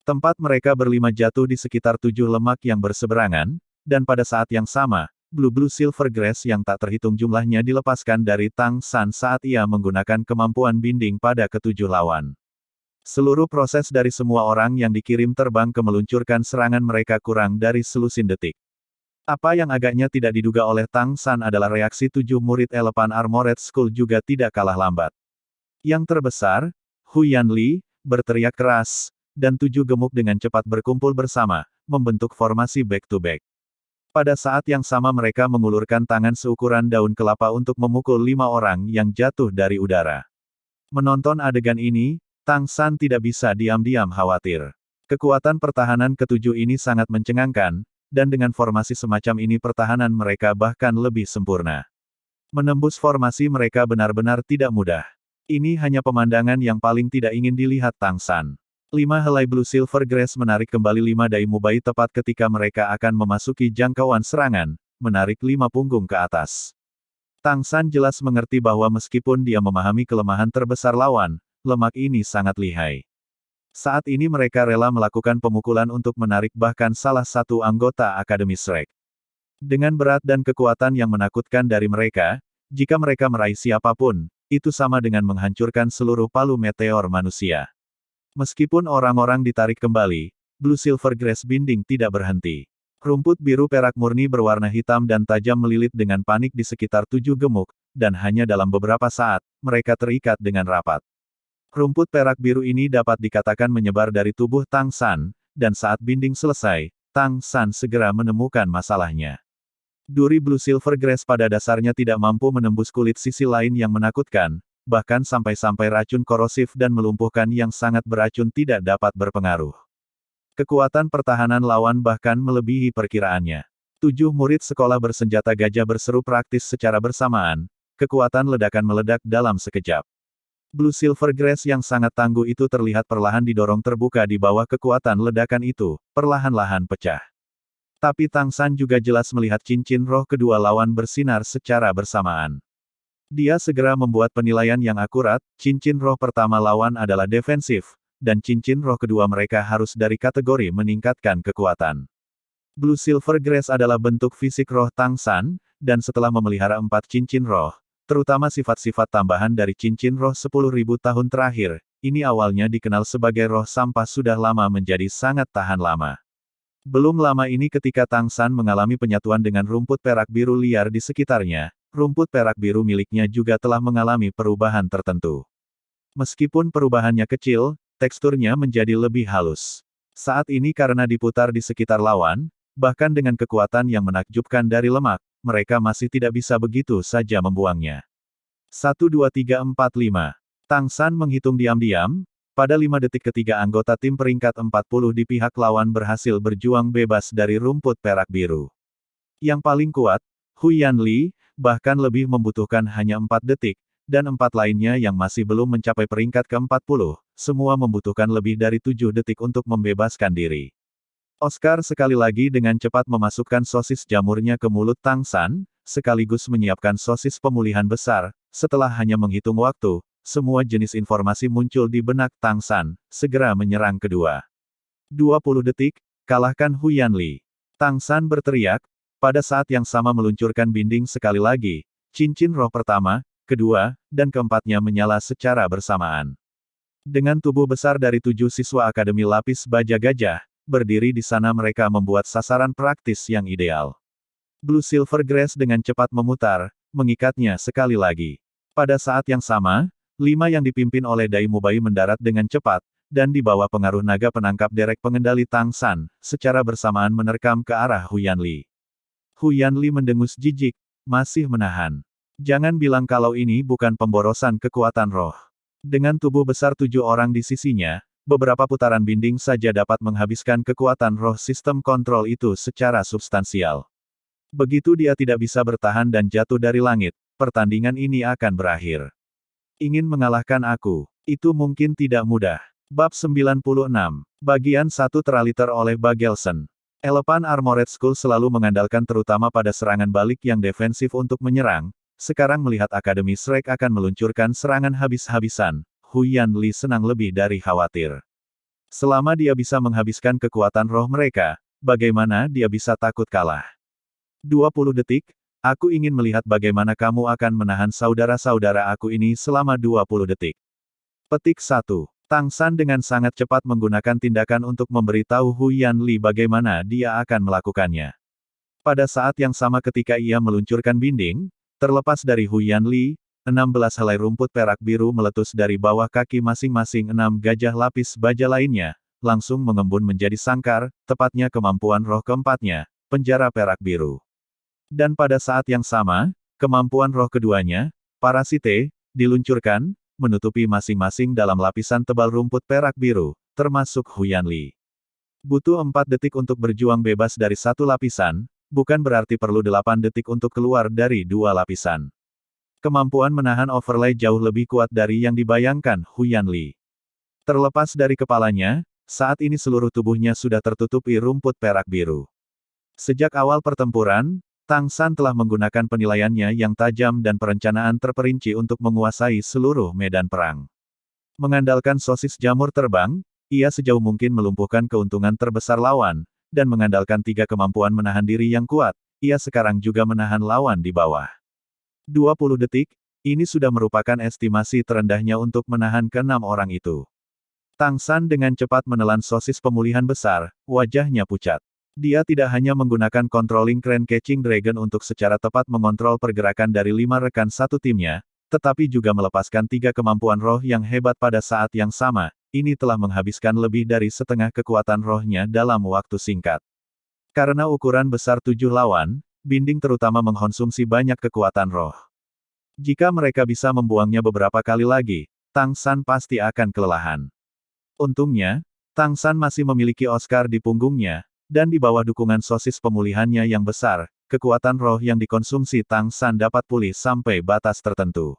Tempat mereka berlima jatuh di sekitar 7 lemak yang berseberangan, dan pada saat yang sama, Blue Silver Grace yang tak terhitung jumlahnya dilepaskan dari Tang San saat ia menggunakan kemampuan binding pada ketujuh lawan. Seluruh proses dari semua orang yang dikirim terbang ke meluncurkan serangan mereka kurang dari selusin detik. Apa yang agaknya tidak diduga oleh Tang San adalah reaksi 7 murid Elephant Armored School juga tidak kalah lambat. Yang terbesar, Hu Yanli, berteriak keras, dan 7 gemuk dengan cepat berkumpul bersama, membentuk formasi back-to-back. Pada saat yang sama mereka mengulurkan tangan seukuran daun kelapa untuk memukul 5 orang yang jatuh dari udara. Menonton adegan ini, Tang San tidak bisa diam-diam khawatir. Kekuatan pertahanan ketujuh ini sangat mencengangkan, dan dengan formasi semacam ini pertahanan mereka bahkan lebih sempurna. Menembus formasi mereka benar-benar tidak mudah. Ini hanya pemandangan yang paling tidak ingin dilihat Tang San. 5 helai Blue Silver Grace menarik kembali 5 dai Mubai tepat ketika mereka akan memasuki jangkauan serangan, menarik 5 punggung ke atas. Tang San jelas mengerti bahwa meskipun dia memahami kelemahan terbesar lawan, lemak ini sangat lihai. Saat ini mereka rela melakukan pemukulan untuk menarik bahkan salah satu anggota Akademi Shrek. Dengan berat dan kekuatan yang menakutkan dari mereka, jika mereka meraih siapapun, itu sama dengan menghancurkan seluruh palu meteor manusia. Meskipun orang-orang ditarik kembali, Blue Silver Grace binding tidak berhenti. Rumput biru perak murni berwarna hitam dan tajam melilit dengan panik di sekitar 7 gemuk, dan hanya dalam beberapa saat, mereka terikat dengan rapat. Rumput perak biru ini dapat dikatakan menyebar dari tubuh Tang San, dan saat binding selesai, Tang San segera menemukan masalahnya. Duri Blue Silver Grass pada dasarnya tidak mampu menembus kulit sisi lain yang menakutkan, bahkan sampai-sampai racun korosif dan melumpuhkan yang sangat beracun tidak dapat berpengaruh. Kekuatan pertahanan lawan bahkan melebihi perkiraannya. 7 murid sekolah bersenjata gajah berseru praktis secara bersamaan, kekuatan ledakan meledak dalam sekejap. Blue Silver Grass yang sangat tangguh itu terlihat perlahan didorong terbuka di bawah kekuatan ledakan itu, perlahan-lahan pecah. Tapi Tang San juga jelas melihat cincin roh kedua lawan bersinar secara bersamaan. Dia segera membuat penilaian yang akurat, cincin roh pertama lawan adalah defensif, dan cincin roh kedua mereka harus dari kategori meningkatkan kekuatan. Blue Silver Grass adalah bentuk fisik roh Tang San, dan setelah memelihara 4 cincin roh, terutama sifat-sifat tambahan dari cincin roh 10.000 tahun terakhir, ini awalnya dikenal sebagai roh sampah sudah lama menjadi sangat tahan lama. Belum lama ini ketika Tang San mengalami penyatuan dengan rumput perak biru liar di sekitarnya, rumput perak biru miliknya juga telah mengalami perubahan tertentu. Meskipun perubahannya kecil, teksturnya menjadi lebih halus. Saat ini karena diputar di sekitar lawan, bahkan dengan kekuatan yang menakjubkan dari lemak, mereka masih tidak bisa begitu saja membuangnya. 1 2 3 4 5. Tang San menghitung diam-diam, pada 5 detik ketiga anggota tim peringkat 40 di pihak lawan berhasil berjuang bebas dari rumput perak biru. Yang paling kuat, Huyan Li, bahkan lebih membutuhkan hanya 4 detik, dan 4 lainnya yang masih belum mencapai peringkat ke-40, semua membutuhkan lebih dari 7 detik untuk membebaskan diri. Oscar sekali lagi dengan cepat memasukkan sosis jamurnya ke mulut Tang San, sekaligus menyiapkan sosis pemulihan besar. Setelah hanya menghitung waktu, semua jenis informasi muncul di benak Tang San, segera menyerang kedua. 20 detik, kalahkan Huyan Li. Tang San berteriak, pada saat yang sama meluncurkan binding sekali lagi, cincin roh pertama, kedua, dan keempatnya menyala secara bersamaan. Dengan tubuh besar dari 7 siswa Akademi Lapis Baja Gajah, berdiri di sana mereka membuat sasaran praktis yang ideal. Blue Silver Grass dengan cepat memutar, mengikatnya sekali lagi. Pada saat yang sama, 5 yang dipimpin oleh Dai Mubai mendarat dengan cepat, dan di bawah pengaruh naga penangkap derek pengendali Tang San, secara bersamaan menerkam ke arah Huyan Li. Huyan Li mendengus jijik, masih menahan. Jangan bilang kalau ini bukan pemborosan kekuatan roh. Dengan tubuh besar 7 orang di sisinya, beberapa putaran binding saja dapat menghabiskan kekuatan roh sistem kontrol itu secara substansial. Begitu dia tidak bisa bertahan dan jatuh dari langit, pertandingan ini akan berakhir. Ingin mengalahkan aku, itu mungkin tidak mudah. Bab 96, Bagian 1 teraliter oleh Bagelson. Elephant Armored School selalu mengandalkan terutama pada serangan balik yang defensif untuk menyerang. Sekarang melihat Akademi Shrek akan meluncurkan serangan habis-habisan, Huyan Li senang lebih dari khawatir. Selama dia bisa menghabiskan kekuatan roh mereka, bagaimana dia bisa takut kalah? 20 detik, aku ingin melihat bagaimana kamu akan menahan saudara-saudara aku ini selama 20 detik. Petik 1. Tang San dengan sangat cepat menggunakan tindakan untuk memberitahu Huyan Li bagaimana dia akan melakukannya. Pada saat yang sama ketika ia meluncurkan binding, terlepas dari Huyan Li, 16 helai rumput perak biru meletus dari bawah kaki masing-masing 6 gajah lapis baja lainnya, langsung mengembun menjadi sangkar, tepatnya kemampuan roh keempatnya, penjara perak biru. Dan pada saat yang sama, kemampuan roh keduanya, Parasite, diluncurkan, menutupi masing-masing dalam lapisan tebal rumput perak biru, termasuk Huyan Li. Butuh 4 detik untuk berjuang bebas dari satu lapisan, bukan berarti perlu 8 detik untuk keluar dari 2 lapisan. Kemampuan menahan overlay jauh lebih kuat dari yang dibayangkan Huyan Li. Terlepas dari kepalanya, saat ini seluruh tubuhnya sudah tertutupi rumput perak biru. Sejak awal pertempuran, Tang San telah menggunakan penilaiannya yang tajam dan perencanaan terperinci untuk menguasai seluruh medan perang. Mengandalkan sosis jamur terbang, ia sejauh mungkin melumpuhkan keuntungan terbesar lawan, dan mengandalkan 3 kemampuan menahan diri yang kuat, ia sekarang juga menahan lawan di bawah. 20 detik, ini sudah merupakan estimasi terendahnya untuk menahan ke-6 orang itu. Tang San dengan cepat menelan sosis pemulihan besar, wajahnya pucat. Dia tidak hanya menggunakan controlling crane catching dragon untuk secara tepat mengontrol pergerakan dari 5 rekan satu timnya, tetapi juga melepaskan 3 kemampuan roh yang hebat pada saat yang sama, ini telah menghabiskan lebih dari setengah kekuatan rohnya dalam waktu singkat. Karena ukuran besar 7 lawan, binding terutama mengkonsumsi banyak kekuatan roh. Jika mereka bisa membuangnya beberapa kali lagi, Tang San pasti akan kelelahan. Untungnya, Tang San masih memiliki Oscar di punggungnya, dan di bawah dukungan sosis pemulihannya yang besar, kekuatan roh yang dikonsumsi Tang San dapat pulih sampai batas tertentu.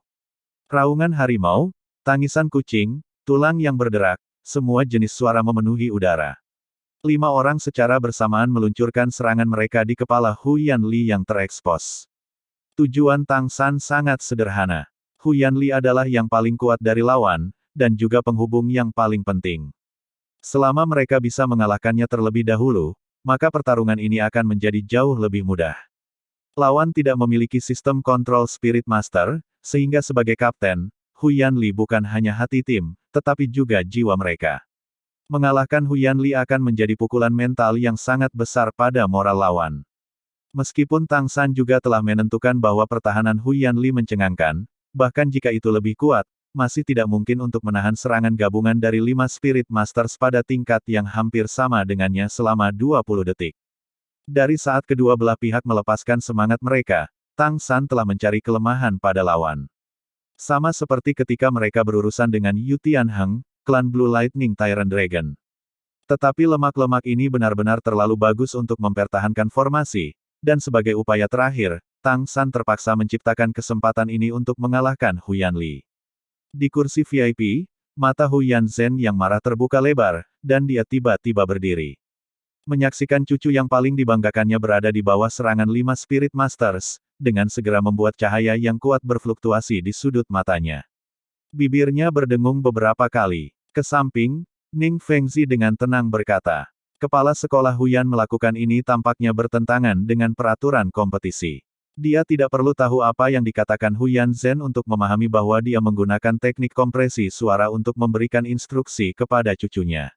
Raungan harimau, tangisan kucing, tulang yang berderak, semua jenis suara memenuhi udara. 5 orang secara bersamaan meluncurkan serangan mereka di kepala Hu Yanli yang terekspos. Tujuan Tang San sangat sederhana. Hu Yanli adalah yang paling kuat dari lawan, dan juga penghubung yang paling penting. Selama mereka bisa mengalahkannya terlebih dahulu, maka pertarungan ini akan menjadi jauh lebih mudah. Lawan tidak memiliki sistem kontrol Spirit Master, sehingga sebagai kapten, Hu Yanli bukan hanya hati tim, tetapi juga jiwa mereka. Mengalahkan Hu Yanli akan menjadi pukulan mental yang sangat besar pada moral lawan. Meskipun Tang San juga telah menentukan bahwa pertahanan Hu Yanli mencengangkan, bahkan jika itu lebih kuat, masih tidak mungkin untuk menahan serangan gabungan dari 5 Spirit Masters pada tingkat yang hampir sama dengannya selama 20 detik. Dari saat kedua belah pihak melepaskan semangat mereka, Tang San telah mencari kelemahan pada lawan. Sama seperti ketika mereka berurusan dengan Yu Tianheng, klan Blue Lightning Tyrant Dragon. Tetapi lemak-lemak ini benar-benar terlalu bagus untuk mempertahankan formasi, dan sebagai upaya terakhir, Tang San terpaksa menciptakan kesempatan ini untuk mengalahkan Hu Yanli. Di kursi VIP, mata Hu Yanzhen yang marah terbuka lebar, dan dia tiba-tiba berdiri. Menyaksikan cucu yang paling dibanggakannya berada di bawah serangan 5 Spirit Masters, dengan segera membuat cahaya yang kuat berfluktuasi di sudut matanya. Bibirnya berdengung beberapa kali. Ke samping, Ning Fengzi dengan tenang berkata, "Kepala sekolah Huyan melakukan ini tampaknya bertentangan dengan peraturan kompetisi. Dia tidak perlu tahu apa yang dikatakan Hu Yanzhen untuk memahami bahwa dia menggunakan teknik kompresi suara untuk memberikan instruksi kepada cucunya."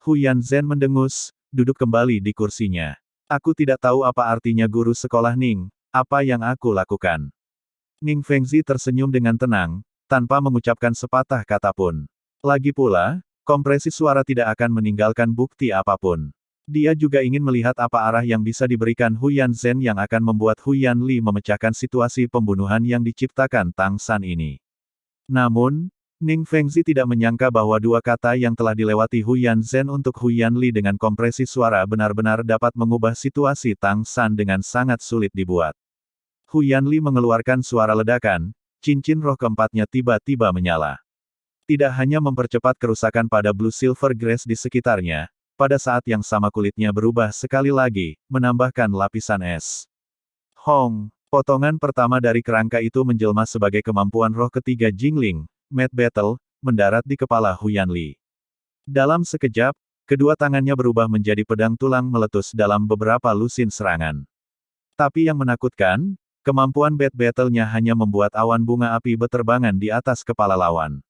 Hu Yanzhen mendengus, duduk kembali di kursinya. "Aku tidak tahu apa artinya guru sekolah Ning. Apa yang aku lakukan?" Ning Fengzi tersenyum dengan tenang, tanpa mengucapkan sepatah kata pun. Lagi pula, kompresi suara tidak akan meninggalkan bukti apapun. Dia juga ingin melihat apa arah yang bisa diberikan Hu Yanzhen yang akan membuat Hu Yanli memecahkan situasi pembunuhan yang diciptakan Tang San ini. Namun, Ning Fengzi tidak menyangka bahwa dua kata yang telah dilewati Hu Yanzhen untuk Hu Yanli dengan kompresi suara benar-benar dapat mengubah situasi Tang San dengan sangat sulit dibuat. Hu Yanli mengeluarkan suara ledakan, cincin roh keempatnya tiba-tiba menyala. Tidak hanya mempercepat kerusakan pada Blue Silver Grass di sekitarnya, pada saat yang sama kulitnya berubah sekali lagi, menambahkan lapisan es. Hong, potongan pertama dari kerangka itu menjelma sebagai kemampuan roh ketiga Jingling, Mad Battle, mendarat di kepala Hu Yanli. Dalam sekejap, kedua tangannya berubah menjadi pedang tulang meletus dalam beberapa lusin serangan. Tapi yang menakutkan, kemampuan Bad Battle-nya hanya membuat awan bunga api beterbangan di atas kepala lawan.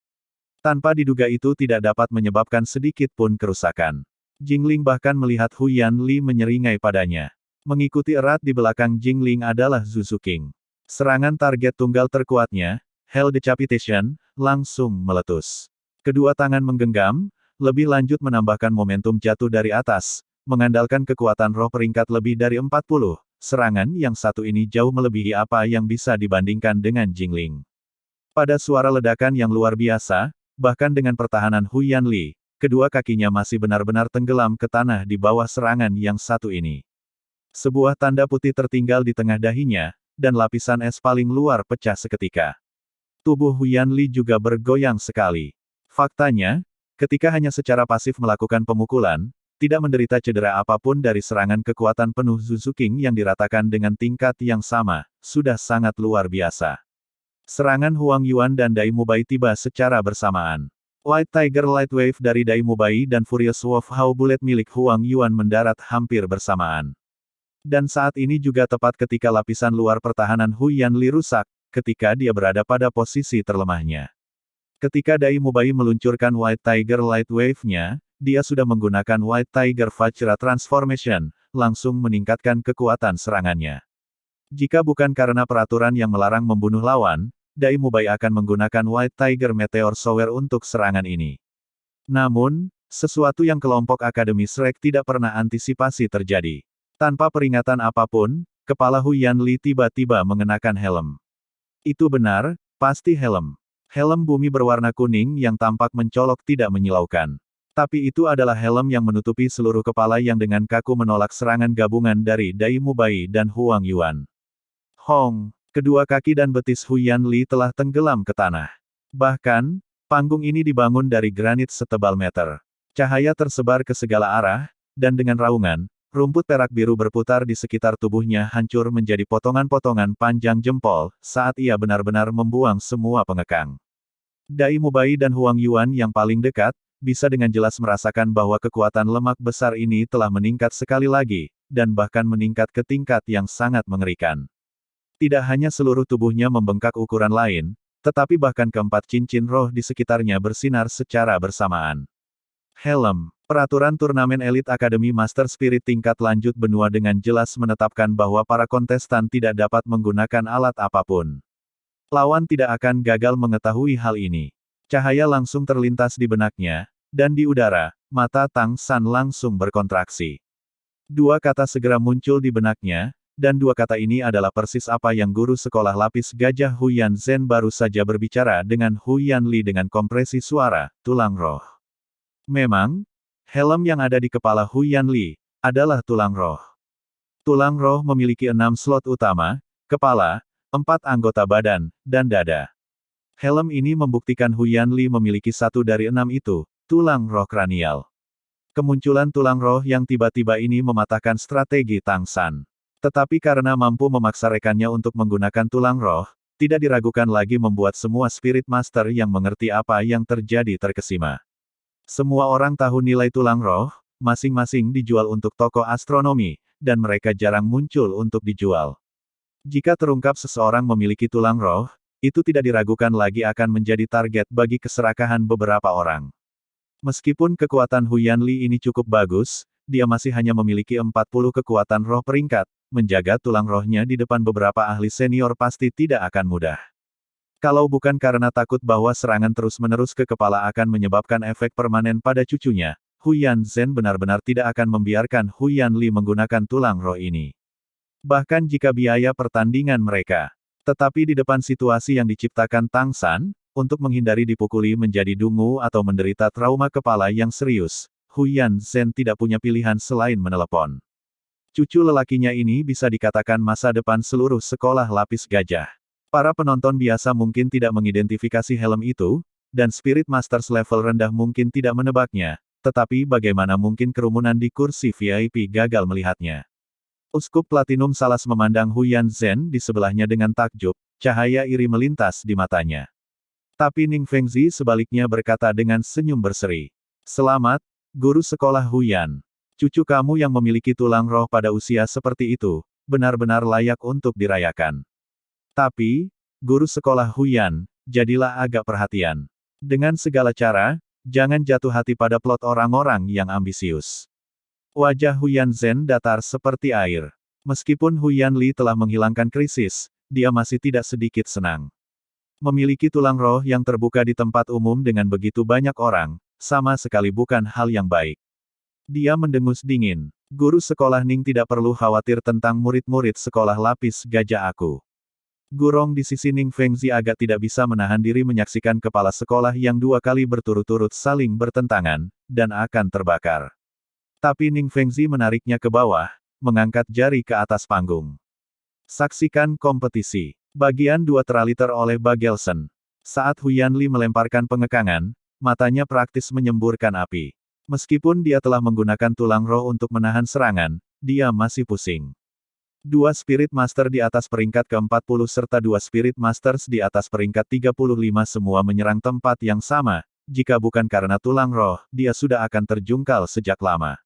Tanpa diduga itu tidak dapat menyebabkan sedikit pun kerusakan. Jingling bahkan melihat Hu Yanli menyeringai padanya. Mengikuti erat di belakang Jingling adalah Zuzu King. Serangan target tunggal terkuatnya, Hell Decapitation, langsung meletus. Kedua tangan menggenggam, lebih lanjut menambahkan momentum jatuh dari atas, mengandalkan kekuatan roh peringkat lebih dari 40. Serangan yang satu ini jauh melebihi apa yang bisa dibandingkan dengan Jingling. Pada suara ledakan yang luar biasa, bahkan dengan pertahanan Hu Yanli, kedua kakinya masih benar-benar tenggelam ke tanah di bawah serangan yang satu ini. Sebuah tanda putih tertinggal di tengah dahinya, dan lapisan es paling luar pecah seketika. Tubuh Hu Yanli juga bergoyang sekali. Faktanya, ketika hanya secara pasif melakukan pemukulan, tidak menderita cedera apapun dari serangan kekuatan penuh Zuzu King yang diratakan dengan tingkat yang sama, sudah sangat luar biasa. Serangan Huang Yuan dan Dai Mubai tiba secara bersamaan. White Tiger Light Wave dari Dai Mubai dan Furious Wolf How Bullet milik Huang Yuan mendarat hampir bersamaan. Dan saat ini juga tepat ketika lapisan luar pertahanan Hu Yanli rusak, ketika dia berada pada posisi terlemahnya. Ketika Dai Mubai meluncurkan White Tiger Light Wave-nya, dia sudah menggunakan White Tiger Vajra Transformation, langsung meningkatkan kekuatan serangannya. Jika bukan karena peraturan yang melarang membunuh lawan, Dai Mubai akan menggunakan White Tiger Meteor Shower untuk serangan ini. Namun, sesuatu yang kelompok Akademi Shrek tidak pernah antisipasi terjadi. Tanpa peringatan apapun, Kepala Huyan Li tiba-tiba mengenakan helm. Itu benar, pasti helm. Helm bumi berwarna kuning yang tampak mencolok tidak menyilaukan. Tapi itu adalah helm yang menutupi seluruh kepala yang dengan kaku menolak serangan gabungan dari Dai Mubai dan Huang Yuan. Hong, kedua kaki dan betis Huyan Li telah tenggelam ke tanah. Bahkan, panggung ini dibangun dari granit setebal meter. Cahaya tersebar ke segala arah, dan dengan raungan, rumput perak biru berputar di sekitar tubuhnya hancur menjadi potongan-potongan panjang jempol, saat ia benar-benar membuang semua pengekang. Dai Mubai dan Huang Yuan yang paling dekat, bisa dengan jelas merasakan bahwa kekuatan lemak besar ini telah meningkat sekali lagi, dan bahkan meningkat ke tingkat yang sangat mengerikan. Tidak hanya seluruh tubuhnya membengkak ukuran lain, tetapi bahkan keempat cincin roh di sekitarnya bersinar secara bersamaan. Helm, peraturan turnamen elit Akademi Master Spirit tingkat lanjut benua dengan jelas menetapkan bahwa para kontestan tidak dapat menggunakan alat apapun. Lawan tidak akan gagal mengetahui hal ini. Cahaya langsung terlintas di benaknya, dan di udara, mata Tang San langsung berkontraksi. Dua kata segera muncul di benaknya, dan dua kata ini adalah persis apa yang guru sekolah lapis gajah Huyan Zhen baru saja berbicara dengan Huyan Li dengan kompresi suara, tulang roh. Memang, helm yang ada di kepala Huyan Li, adalah tulang roh. Tulang roh memiliki 6 slot utama, kepala, 4 anggota badan, dan dada. Helm ini membuktikan Huyan Li memiliki satu dari 6 itu, tulang roh kranial. Kemunculan tulang roh yang tiba-tiba ini mematahkan strategi Tang San. Tetapi karena mampu memaksa rekannya untuk menggunakan tulang roh, tidak diragukan lagi membuat semua Spirit Master yang mengerti apa yang terjadi terkesima. Semua orang tahu nilai tulang roh, masing-masing dijual untuk toko astronomi, dan mereka jarang muncul untuk dijual. Jika terungkap seseorang memiliki tulang roh, itu tidak diragukan lagi akan menjadi target bagi keserakahan beberapa orang. Meskipun kekuatan Huyan Li ini cukup bagus, dia masih hanya memiliki 40 kekuatan roh peringkat, menjaga tulang rohnya di depan beberapa ahli senior pasti tidak akan mudah. Kalau bukan karena takut bahwa serangan terus-menerus ke kepala akan menyebabkan efek permanen pada cucunya, Huyan Zhen benar-benar tidak akan membiarkan Huyan Li menggunakan tulang roh ini. Bahkan jika biaya pertandingan mereka. Tetapi di depan situasi yang diciptakan Tang San, untuk menghindari dipukuli menjadi dungu atau menderita trauma kepala yang serius, Huyan Zhen tidak punya pilihan selain menelepon. Cucu lelakinya ini bisa dikatakan masa depan seluruh sekolah lapis gajah. Para penonton biasa mungkin tidak mengidentifikasi helm itu, dan Spirit Masters level rendah mungkin tidak menebaknya, tetapi bagaimana mungkin kerumunan di kursi VIP gagal melihatnya. Uskup Platinum Salas memandang Huyan Zhen di sebelahnya dengan takjub, cahaya iri melintas di matanya. Tapi Ning Fengzi sebaliknya berkata dengan senyum berseri. Selamat, guru sekolah Huyan. Cucu kamu yang memiliki tulang roh pada usia seperti itu, benar-benar layak untuk dirayakan. Tapi, guru sekolah Huyan, jadilah agak perhatian. Dengan segala cara, jangan jatuh hati pada plot orang-orang yang ambisius. Wajah Huyan Zhen datar seperti air. Meskipun Huyan Li telah menghilangkan krisis, dia masih tidak sedikit senang. Memiliki tulang roh yang terbuka di tempat umum dengan begitu banyak orang, sama sekali bukan hal yang baik. Dia mendengus dingin. Guru sekolah Ning tidak perlu khawatir tentang murid-murid sekolah lapis gajah aku. Gurong di sisi Ning Fengzi agak tidak bisa menahan diri menyaksikan kepala sekolah yang 2 kali berturut-turut saling bertentangan, dan akan terbakar. Tapi Ning Fengzi menariknya ke bawah, mengangkat jari ke atas panggung. Saksikan kompetisi. Bagian 2 teraliter oleh Bagelsen. Saat Huyan Li melemparkan pengekangan, matanya praktis menyemburkan api. Meskipun dia telah menggunakan tulang roh untuk menahan serangan, dia masih pusing. 2 Spirit Master di atas peringkat ke-40 serta 2 Spirit Masters di atas peringkat 35 semua menyerang tempat yang sama, jika bukan karena tulang roh, dia sudah akan terjungkal sejak lama.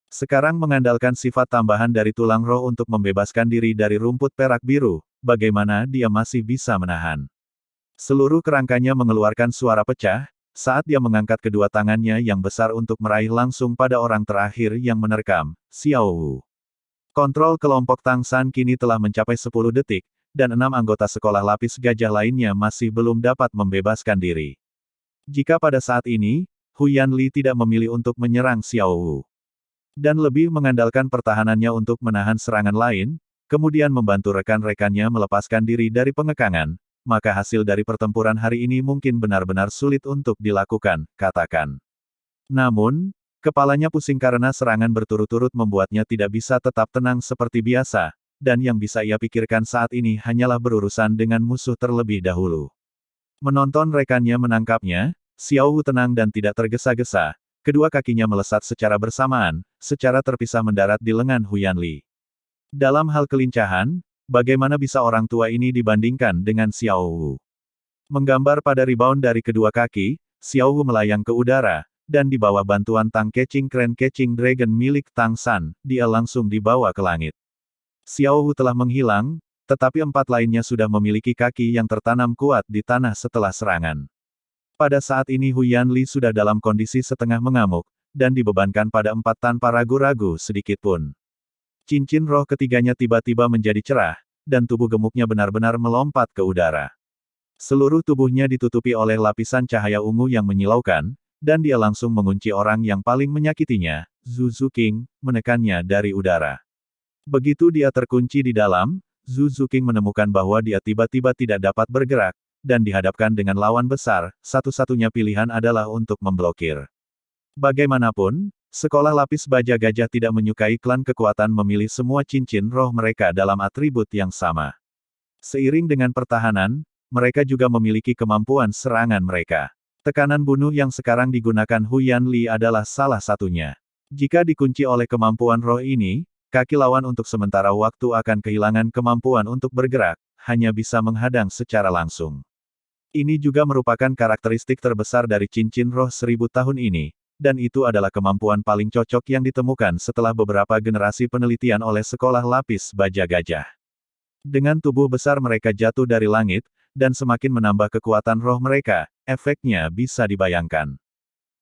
Sekarang mengandalkan sifat tambahan dari tulang roh untuk membebaskan diri dari rumput perak biru, bagaimana dia masih bisa menahan. Seluruh kerangkanya mengeluarkan suara pecah, saat dia mengangkat kedua tangannya yang besar untuk meraih langsung pada orang terakhir yang menerkam, Xiao Wu. Kontrol kelompok Tang San kini telah mencapai 10 detik, dan 6 anggota sekolah lapis gajah lainnya masih belum dapat membebaskan diri. Jika pada saat ini, Huyan Li tidak memilih untuk menyerang Xiao Wu, dan lebih mengandalkan pertahanannya untuk menahan serangan lain, kemudian membantu rekan-rekannya melepaskan diri dari pengekangan, maka hasil dari pertempuran hari ini mungkin benar-benar sulit untuk dilakukan, katakan. Namun, kepalanya pusing karena serangan berturut-turut membuatnya tidak bisa tetap tenang seperti biasa, dan yang bisa ia pikirkan saat ini hanyalah berurusan dengan musuh terlebih dahulu. Menonton rekannya menangkapnya, Xiao Wu tenang dan tidak tergesa-gesa, kedua kakinya melesat secara bersamaan, secara terpisah mendarat di lengan Huyan Li. Dalam hal kelincahan, bagaimana bisa orang tua ini dibandingkan dengan Xiao Wu? Menggambar pada rebound dari kedua kaki, Xiao Wu melayang ke udara, dan di bawah bantuan Tang Catching Crane Catching Dragon milik Tang San, dia langsung dibawa ke langit. Xiao Wu telah menghilang, tetapi 4 lainnya sudah memiliki kaki yang tertanam kuat di tanah setelah serangan. Pada saat ini Huyan Li sudah dalam kondisi setengah mengamuk, dan dibebankan pada 4 tanpa ragu-ragu sedikitpun. Cincin roh ketiganya tiba-tiba menjadi cerah, dan tubuh gemuknya benar-benar melompat ke udara. Seluruh tubuhnya ditutupi oleh lapisan cahaya ungu yang menyilaukan, dan dia langsung mengunci orang yang paling menyakitinya, Zhu Zuqing, menekannya dari udara. Begitu dia terkunci di dalam, Zhu Zuqing menemukan bahwa dia tiba-tiba tidak dapat bergerak, dan dihadapkan dengan lawan besar, satu-satunya pilihan adalah untuk memblokir. Bagaimanapun, Sekolah Lapis Baja Gajah tidak menyukai klan kekuatan memilih semua cincin roh mereka dalam atribut yang sama. Seiring dengan pertahanan, mereka juga memiliki kemampuan serangan mereka. Tekanan bunuh yang sekarang digunakan Huyan Li adalah salah satunya. Jika dikunci oleh kemampuan roh ini, kaki lawan untuk sementara waktu akan kehilangan kemampuan untuk bergerak, hanya bisa menghadang secara langsung. Ini juga merupakan karakteristik terbesar dari cincin roh 1000 tahun ini. Dan itu adalah kemampuan paling cocok yang ditemukan setelah beberapa generasi penelitian oleh Sekolah Lapis Baja Gajah. Dengan tubuh besar mereka jatuh dari langit, dan semakin menambah kekuatan roh mereka, efeknya bisa dibayangkan.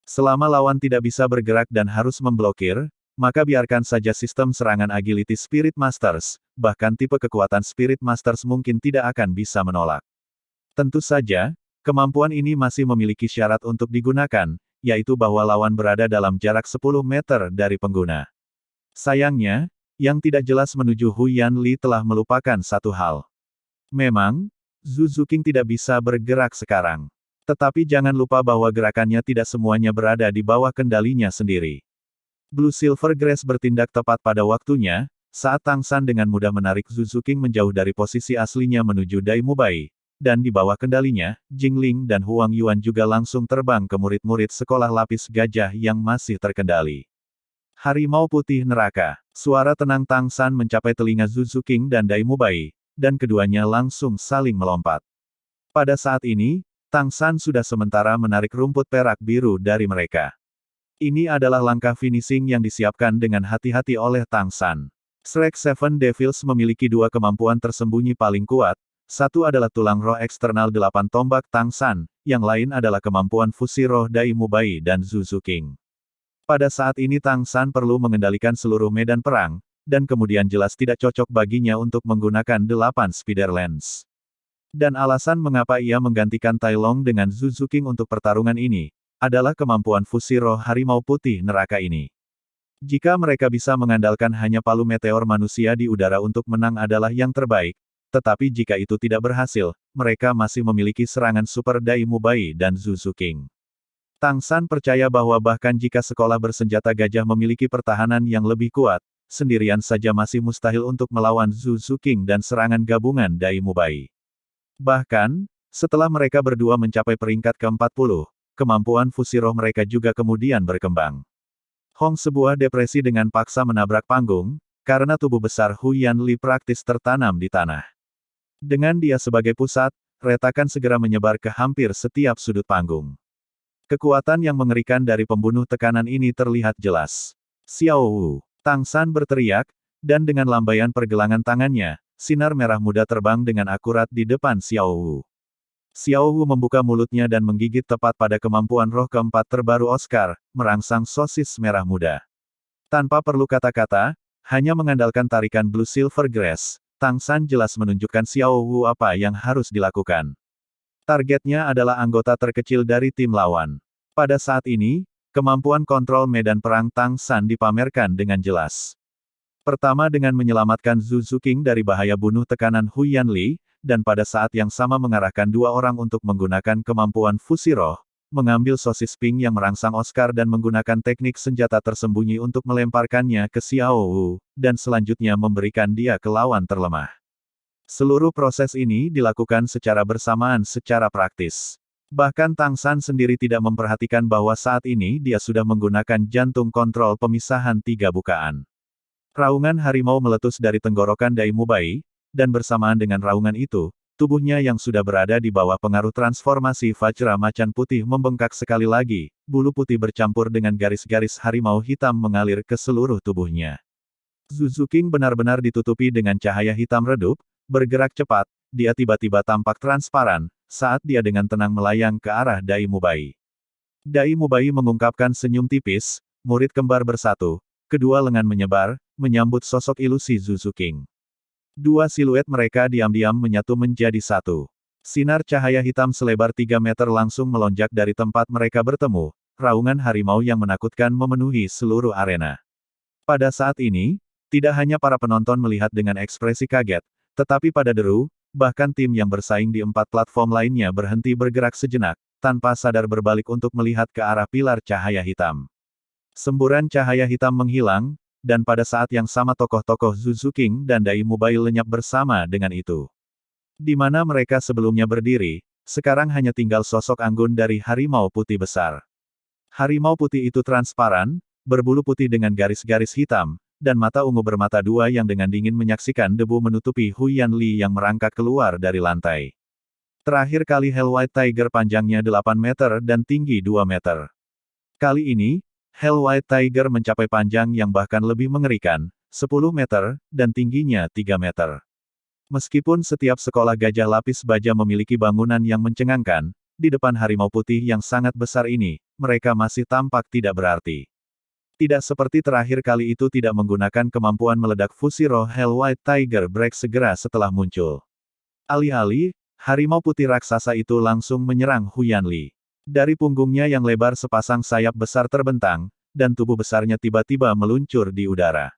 Selama lawan tidak bisa bergerak dan harus memblokir, maka biarkan saja sistem serangan Agility Spirit Masters, bahkan tipe kekuatan Spirit Masters mungkin tidak akan bisa menolak. Tentu saja, kemampuan ini masih memiliki syarat untuk digunakan, yaitu bahwa lawan berada dalam jarak 10 meter dari pengguna. Sayangnya, yang tidak jelas menuju Huyan Li telah melupakan satu hal. Memang, Zhu Zuqing tidak bisa bergerak sekarang. Tetapi jangan lupa bahwa gerakannya tidak semuanya berada di bawah kendalinya sendiri. Blue Silver Grass bertindak tepat pada waktunya, saat Tang San dengan mudah menarik Zhu Zuqing menjauh dari posisi aslinya menuju Dai Mubai. Dan di bawah kendalinya, Jingling dan Huang Yuan juga langsung terbang ke murid-murid Sekolah Lapis Gajah yang masih terkendali. Harimau Putih Neraka. Suara tenang Tang San mencapai telinga Zhu Zuqing dan Dai Mubai, dan keduanya langsung saling melompat. Pada saat ini, Tang San sudah sementara menarik rumput perak biru dari mereka. Ini adalah langkah finishing yang disiapkan dengan hati-hati oleh Tang San. Shrek Seven Devils memiliki 2 kemampuan tersembunyi paling kuat. Satu adalah tulang roh eksternal 8 tombak Tang San, yang lain adalah kemampuan fusi roh Dai Mubai dan Zhu Zuqing. Pada saat ini Tang San perlu mengendalikan seluruh medan perang, dan kemudian jelas tidak cocok baginya untuk menggunakan 8 Spider Lens. Dan alasan mengapa ia menggantikan Tai Long dengan Zhu Zuqing untuk pertarungan ini, adalah kemampuan fusi roh Harimau Putih Neraka ini. Jika mereka bisa mengandalkan hanya palu meteor manusia di udara untuk menang adalah yang terbaik. Tetapi jika itu tidak berhasil, mereka masih memiliki serangan super Dai Mubai dan Zhu Zuqing. Tang San percaya bahwa bahkan jika sekolah bersenjata gajah memiliki pertahanan yang lebih kuat, sendirian saja masih mustahil untuk melawan Zhu Zuqing dan serangan gabungan Dai Mubai. Bahkan, setelah mereka berdua mencapai peringkat ke-40, kemampuan fusi roh mereka juga kemudian berkembang. Hong sebuah depresi dengan paksa menabrak panggung, karena tubuh besar Huyan Li praktis tertanam di tanah. Dengan dia sebagai pusat, retakan segera menyebar ke hampir setiap sudut panggung. Kekuatan yang mengerikan dari pembunuh tekanan ini terlihat jelas. Xiao Wu, Tang San berteriak, dan dengan lambaian pergelangan tangannya, sinar merah muda terbang dengan akurat di depan Xiao Wu. Xiao Wu membuka mulutnya dan menggigit tepat pada kemampuan roh keempat terbaru Oscar, merangsang sosis merah muda. Tanpa perlu kata-kata, hanya mengandalkan tarikan Blue Silver Grass, Tang San jelas menunjukkan Xiao Wu apa yang harus dilakukan. Targetnya adalah anggota terkecil dari tim lawan. Pada saat ini, kemampuan kontrol medan perang Tang San dipamerkan dengan jelas. Pertama dengan menyelamatkan Zhu Zuqing dari bahaya bunuh tekanan Hu Yanli, dan pada saat yang sama mengarahkan dua orang untuk menggunakan kemampuan fusi roh, mengambil sosis pink yang merangsang Oscar dan menggunakan teknik senjata tersembunyi untuk melemparkannya ke Xiao Wu, dan selanjutnya memberikan dia ke lawan terlemah. Seluruh proses ini dilakukan secara bersamaan secara praktis. Bahkan Tang San sendiri tidak memperhatikan bahwa saat ini dia sudah menggunakan jantung kontrol pemisahan tiga bukaan. Raungan harimau meletus dari tenggorokan Dai Mubai, dan bersamaan dengan raungan itu, tubuhnya yang sudah berada di bawah pengaruh transformasi Vajra macan putih membengkak sekali lagi, bulu putih bercampur dengan garis-garis harimau hitam mengalir ke seluruh tubuhnya. Zhu Zuqing benar-benar ditutupi dengan cahaya hitam redup, bergerak cepat, dia tiba-tiba tampak transparan, saat dia dengan tenang melayang ke arah Dai Mubai. Dai Mubai mengungkapkan senyum tipis, murid kembar bersatu, kedua lengan menyebar, menyambut sosok ilusi Zhu Zuqing. Dua siluet mereka diam-diam menyatu menjadi satu. Sinar cahaya hitam selebar 3 meter langsung melonjak dari tempat mereka bertemu, raungan harimau yang menakutkan memenuhi seluruh arena. Pada saat ini, tidak hanya para penonton melihat dengan ekspresi kaget, tetapi pada deru, bahkan tim yang bersaing di 4 platform lainnya berhenti bergerak sejenak, tanpa sadar berbalik untuk melihat ke arah pilar cahaya hitam. Semburan cahaya hitam menghilang, dan pada saat yang sama tokoh-tokoh Zhu Zuqing dan Dai Mubai lenyap bersama dengan itu. Di mana mereka sebelumnya berdiri, sekarang hanya tinggal sosok anggun dari harimau putih besar. Harimau putih itu transparan, berbulu putih dengan garis-garis hitam, dan mata ungu bermata dua yang dengan dingin menyaksikan debu menutupi Hu Yanli yang merangkak keluar dari lantai. Terakhir kali Hell White Tiger panjangnya 8 meter dan tinggi 2 meter. Kali ini, Hell White Tiger mencapai panjang yang bahkan lebih mengerikan, 10 meter, dan tingginya 3 meter. Meskipun setiap sekolah gajah lapis baja memiliki bangunan yang mencengangkan, di depan harimau putih yang sangat besar ini, mereka masih tampak tidak berarti. Tidak seperti terakhir kali itu tidak menggunakan kemampuan meledak fusi roh Hell White Tiger Break segera setelah muncul. Alih-alih, harimau putih raksasa itu langsung menyerang Hu Yanli. Dari punggungnya yang lebar sepasang sayap besar terbentang, dan tubuh besarnya tiba-tiba meluncur di udara.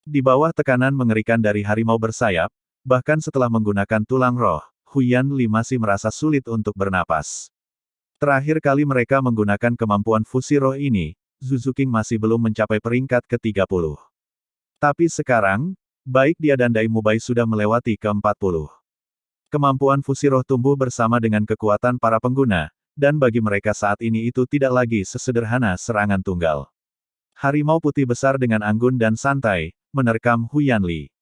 Di bawah tekanan mengerikan dari harimau bersayap, bahkan setelah menggunakan tulang roh, Hu Yanli masih merasa sulit untuk bernapas. Terakhir kali mereka menggunakan kemampuan fusi roh ini, Zhu Zuqing masih belum mencapai peringkat ke-30. Tapi sekarang, baik dia dan Dai Mubai sudah melewati ke-40. Kemampuan fusi roh tumbuh bersama dengan kekuatan para pengguna, dan bagi mereka saat ini itu tidak lagi sesederhana serangan tunggal. Harimau putih besar dengan anggun dan santai, menerkam Hu Yanli.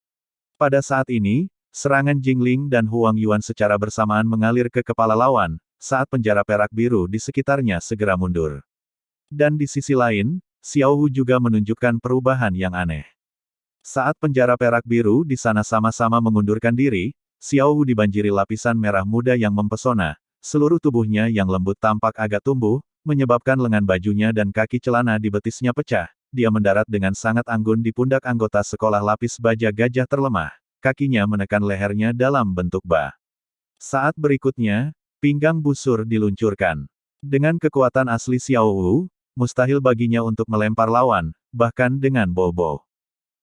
Pada saat ini, serangan Jingling dan Huang Yuan secara bersamaan mengalir ke kepala lawan, saat penjara perak biru di sekitarnya segera mundur. Dan di sisi lain, Xiao Wu juga menunjukkan perubahan yang aneh. Saat penjara perak biru di sana sama-sama mengundurkan diri, Xiao Wu dibanjiri lapisan merah muda yang mempesona, seluruh tubuhnya yang lembut tampak agak tumbuh, menyebabkan lengan bajunya dan kaki celana di betisnya pecah. Dia mendarat dengan sangat anggun di pundak anggota sekolah lapis baja gajah terlemah, kakinya menekan lehernya dalam bentuk ba. Saat berikutnya, pinggang busur diluncurkan. Dengan kekuatan asli Xiao Wu, mustahil baginya untuk melempar lawan, bahkan dengan bow-bow.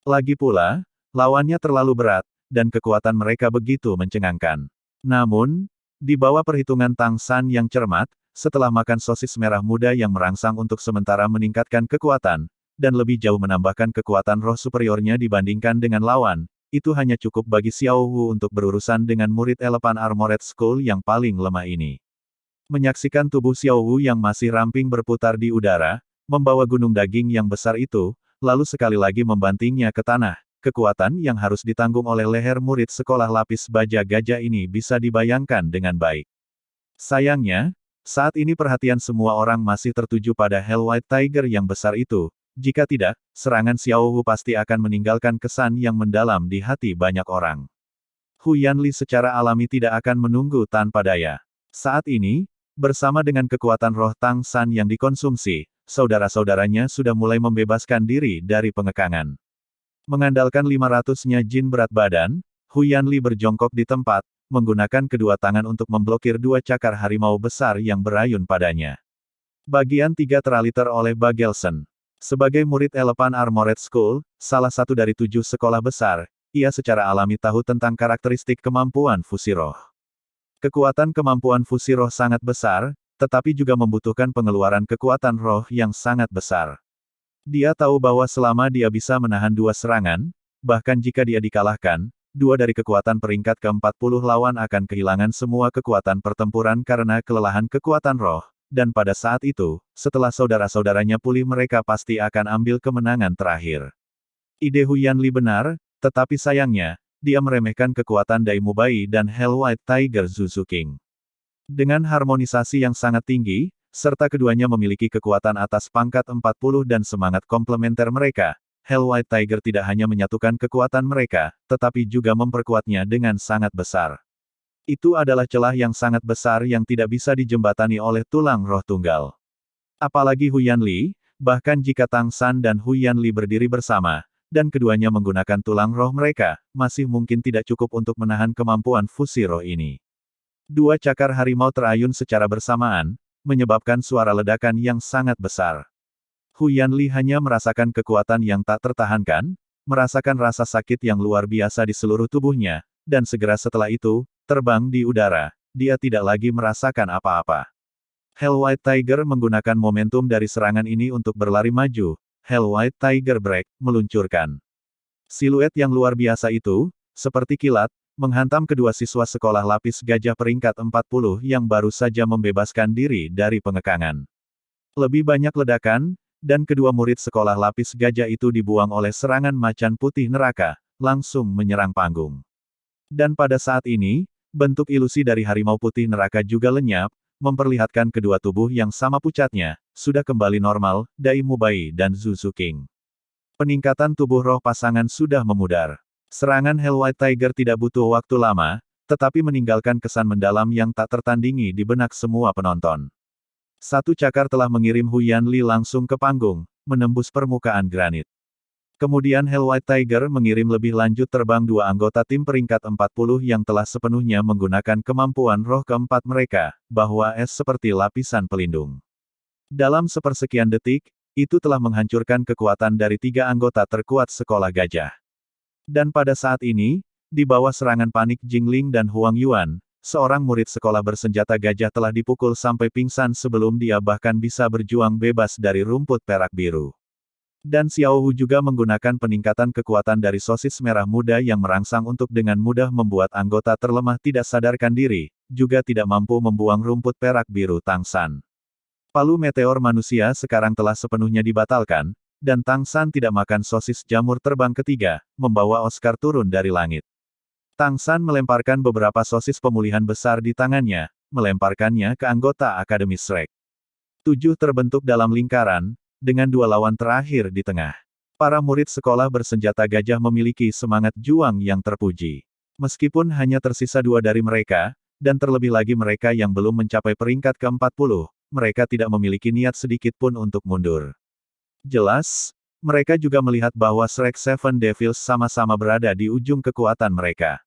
Lagi pula, lawannya terlalu berat, dan kekuatan mereka begitu mencengangkan. Namun, di bawah perhitungan Tang San yang cermat, setelah makan sosis merah muda yang merangsang untuk sementara meningkatkan kekuatan, dan lebih jauh menambahkan kekuatan roh superiornya dibandingkan dengan lawan, itu hanya cukup bagi Xiao Wu untuk berurusan dengan murid Elephant Armored Skull yang paling lemah ini. Menyaksikan tubuh Xiao Wu yang masih ramping berputar di udara, membawa gunung daging yang besar itu, lalu sekali lagi membantingnya ke tanah, kekuatan yang harus ditanggung oleh leher murid sekolah lapis baja gajah ini bisa dibayangkan dengan baik. Sayangnya, saat ini perhatian semua orang masih tertuju pada Hell White Tiger yang besar itu, jika tidak, serangan Xiao Wu pasti akan meninggalkan kesan yang mendalam di hati banyak orang. Hu Yanli secara alami tidak akan menunggu tanpa daya. Saat ini, bersama dengan kekuatan roh Tang San yang dikonsumsi, saudara-saudaranya sudah mulai membebaskan diri dari pengekangan. Mengandalkan 500-nya jin berat badan, Hu Yanli berjongkok di tempat, menggunakan kedua tangan untuk memblokir dua cakar harimau besar yang berayun padanya. Bagian 3 teraliter oleh Bagelson. Sebagai murid Elephant Armored School, salah satu dari 7 sekolah besar, ia secara alami tahu tentang karakteristik kemampuan fusi roh. Kekuatan kemampuan fusi roh sangat besar, tetapi juga membutuhkan pengeluaran kekuatan roh yang sangat besar. Dia tahu bahwa selama dia bisa menahan 2 serangan, bahkan jika dia dikalahkan, 2 dari kekuatan peringkat ke-40 lawan akan kehilangan semua kekuatan pertempuran karena kelelahan kekuatan roh, dan pada saat itu, setelah saudara-saudaranya pulih mereka pasti akan ambil kemenangan terakhir. Ide Hu Yanli benar, tetapi sayangnya, dia meremehkan kekuatan Dai Mubai dan Hell White Tiger Zuzu King. Dengan harmonisasi yang sangat tinggi, serta keduanya memiliki kekuatan atas pangkat 40 dan semangat komplementer mereka, Hell White Tiger tidak hanya menyatukan kekuatan mereka, tetapi juga memperkuatnya dengan sangat besar. Itu adalah celah yang sangat besar yang tidak bisa dijembatani oleh tulang roh tunggal. Apalagi Hu Yanli, bahkan jika Tang San dan Hu Yanli berdiri bersama, dan keduanya menggunakan tulang roh mereka, masih mungkin tidak cukup untuk menahan kemampuan fusi roh ini. 2 cakar harimau terayun secara bersamaan, menyebabkan suara ledakan yang sangat besar. Hu Yanli hanya merasakan kekuatan yang tak tertahankan, merasakan rasa sakit yang luar biasa di seluruh tubuhnya, dan segera setelah itu, terbang di udara, dia tidak lagi merasakan apa-apa. Hell White Tiger menggunakan momentum dari serangan ini untuk berlari maju, Hell White Tiger Break, meluncurkan. Siluet yang luar biasa itu, seperti kilat, menghantam kedua siswa sekolah lapis gajah peringkat 40 yang baru saja membebaskan diri dari pengekangan. Lebih banyak ledakan, dan kedua murid sekolah lapis gajah itu dibuang oleh serangan macan putih neraka, langsung menyerang panggung. Dan pada saat ini, bentuk ilusi dari harimau putih neraka juga lenyap, memperlihatkan kedua tubuh yang sama pucatnya, sudah kembali normal, Dai Mubai dan Zuzu King. Peningkatan tubuh roh pasangan sudah memudar. Serangan Hell White Tiger tidak butuh waktu lama, tetapi meninggalkan kesan mendalam yang tak tertandingi di benak semua penonton. 1 cakar telah mengirim Hu Yanli langsung ke panggung, menembus permukaan granit. Kemudian Hell White Tiger mengirim lebih lanjut terbang 2 anggota tim peringkat 40 yang telah sepenuhnya menggunakan kemampuan roh keempat mereka, bahwa es seperti lapisan pelindung. Dalam sepersekian detik, itu telah menghancurkan kekuatan dari 3 anggota terkuat sekolah gajah. Dan pada saat ini, di bawah serangan panik Jingling dan Huang Yuan, seorang murid sekolah bersenjata gajah telah dipukul sampai pingsan sebelum dia bahkan bisa berjuang bebas dari rumput perak biru. Dan Xiao Hu juga menggunakan peningkatan kekuatan dari sosis merah muda yang merangsang untuk dengan mudah membuat anggota terlemah tidak sadarkan diri, juga tidak mampu membuang rumput perak biru Tang San. Palu meteor manusia sekarang telah sepenuhnya dibatalkan, dan Tang San tidak makan sosis jamur terbang ketiga, membawa Oscar turun dari langit. Tang San melemparkan beberapa sosis pemulihan besar di tangannya, melemparkannya ke anggota Akademi Shrek. 7 terbentuk dalam lingkaran, dengan 2 lawan terakhir di tengah. Para murid sekolah bersenjata gajah memiliki semangat juang yang terpuji. Meskipun hanya tersisa 2 dari mereka, dan terlebih lagi mereka yang belum mencapai peringkat ke-40, mereka tidak memiliki niat sedikit pun untuk mundur. Jelas, mereka juga melihat bahwa Shrek Seven Devils sama-sama berada di ujung kekuatan mereka.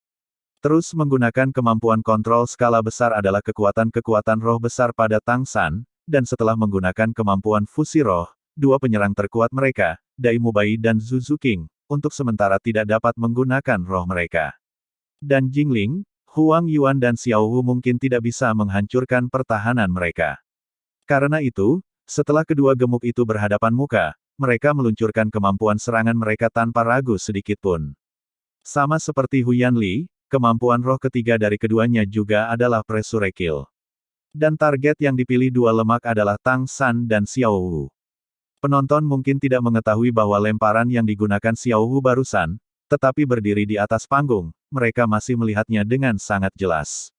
Terus menggunakan kemampuan kontrol skala besar adalah kekuatan-kekuatan roh besar pada Tang San, dan setelah menggunakan kemampuan fusi roh, 2 penyerang terkuat mereka, Dai Mubai dan Zuzu King, untuk sementara tidak dapat menggunakan roh mereka. Dan Jingling, Huang Yuan dan Xiao Hu mungkin tidak bisa menghancurkan pertahanan mereka. Karena itu, setelah kedua gemuk itu berhadapan muka, mereka meluncurkan kemampuan serangan mereka tanpa ragu sedikit pun. Sama seperti Hu Yanli, kemampuan roh ketiga dari keduanya juga adalah Pressure Kill. Dan target yang dipilih 2 lemak adalah Tang San dan Xiao Hu. Penonton mungkin tidak mengetahui bahwa lemparan yang digunakan Xiao Hu barusan, tetapi berdiri di atas panggung, mereka masih melihatnya dengan sangat jelas.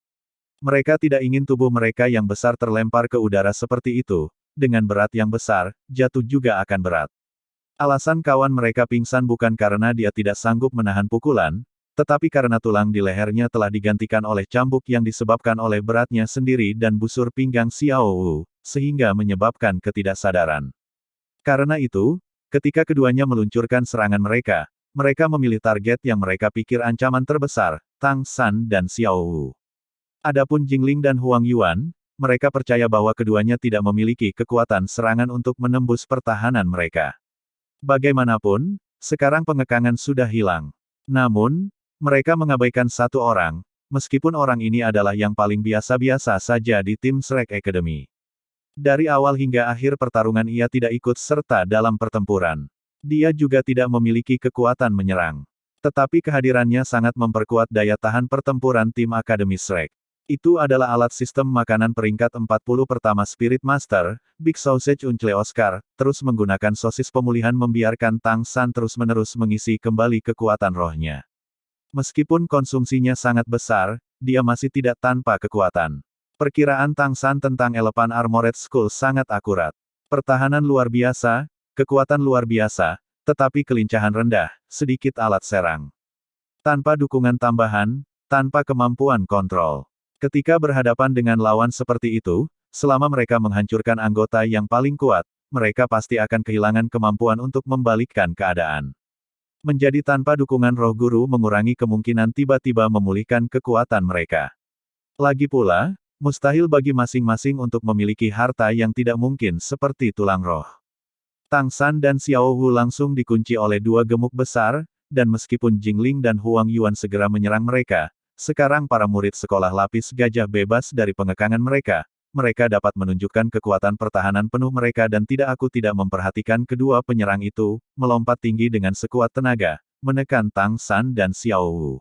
Mereka tidak ingin tubuh mereka yang besar terlempar ke udara seperti itu, dengan berat yang besar, jatuh juga akan berat. Alasan kawan mereka pingsan bukan karena dia tidak sanggup menahan pukulan, tetapi karena tulang di lehernya telah digantikan oleh cambuk yang disebabkan oleh beratnya sendiri dan busur pinggang Xiao Wu, sehingga menyebabkan ketidaksadaran. Karena itu, ketika keduanya meluncurkan serangan mereka, mereka memilih target yang mereka pikir ancaman terbesar, Tang San dan Xiao Wu. Adapun Jingling dan Huang Yuan, mereka percaya bahwa keduanya tidak memiliki kekuatan serangan untuk menembus pertahanan mereka. Bagaimanapun, sekarang pengekangan sudah hilang. Namun, mereka mengabaikan satu orang, meskipun orang ini adalah yang paling biasa-biasa saja di tim Shrek Academy. Dari awal hingga akhir pertarungan ia tidak ikut serta dalam pertempuran. Dia juga tidak memiliki kekuatan menyerang. Tetapi kehadirannya sangat memperkuat daya tahan pertempuran tim Akademi Shrek. Itu adalah alat sistem makanan peringkat 40 pertama Spirit Master, Big Sausage Uncle Oscar, terus menggunakan sosis pemulihan membiarkan Tang San terus-menerus mengisi kembali kekuatan rohnya. Meskipun konsumsinya sangat besar, dia masih tidak tanpa kekuatan. Perkiraan Tang San tentang Elephant Armored Skull sangat akurat. Pertahanan luar biasa, kekuatan luar biasa, tetapi kelincahan rendah, sedikit alat serang. Tanpa dukungan tambahan, tanpa kemampuan kontrol. Ketika berhadapan dengan lawan seperti itu, selama mereka menghancurkan anggota yang paling kuat, mereka pasti akan kehilangan kemampuan untuk membalikkan keadaan. Menjadi tanpa dukungan roh guru mengurangi kemungkinan tiba-tiba memulihkan kekuatan mereka. Lagi pula, mustahil bagi masing-masing untuk memiliki harta yang tidak mungkin seperti tulang roh. Tang San dan Xiao Wu langsung dikunci oleh dua gemuk besar, dan meskipun Jingling dan Huang Yuan segera menyerang mereka, sekarang para murid sekolah lapis gajah bebas dari pengekangan mereka, mereka dapat menunjukkan kekuatan pertahanan penuh mereka dan aku tidak memperhatikan kedua penyerang itu, melompat tinggi dengan sekuat tenaga, menekan Tang San dan Xiao Wu.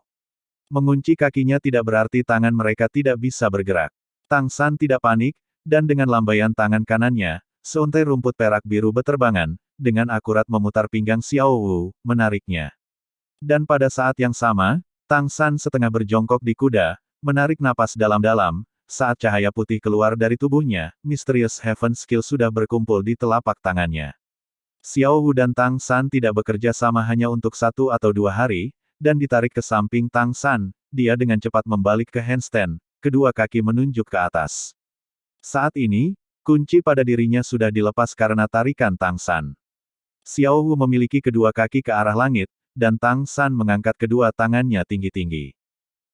Mengunci kakinya tidak berarti tangan mereka tidak bisa bergerak. Tang San tidak panik, dan dengan lambaian tangan kanannya, seuntai rumput perak biru beterbangan, dengan akurat memutar pinggang Xiao Wu, menariknya. Dan pada saat yang sama, Tang San setengah berjongkok di kuda, menarik napas dalam-dalam, saat cahaya putih keluar dari tubuhnya, Mysterious Heaven Skill sudah berkumpul di telapak tangannya. Xiao Wu dan Tang San tidak bekerja sama hanya untuk 1 atau 2 hari, dan ditarik ke samping Tang San, dia dengan cepat membalik ke handstand, kedua kaki menunjuk ke atas. Saat ini, kunci pada dirinya sudah dilepas karena tarikan Tang San. Xiao Wu memiliki kedua kaki ke arah langit, dan Tang San mengangkat kedua tangannya tinggi-tinggi.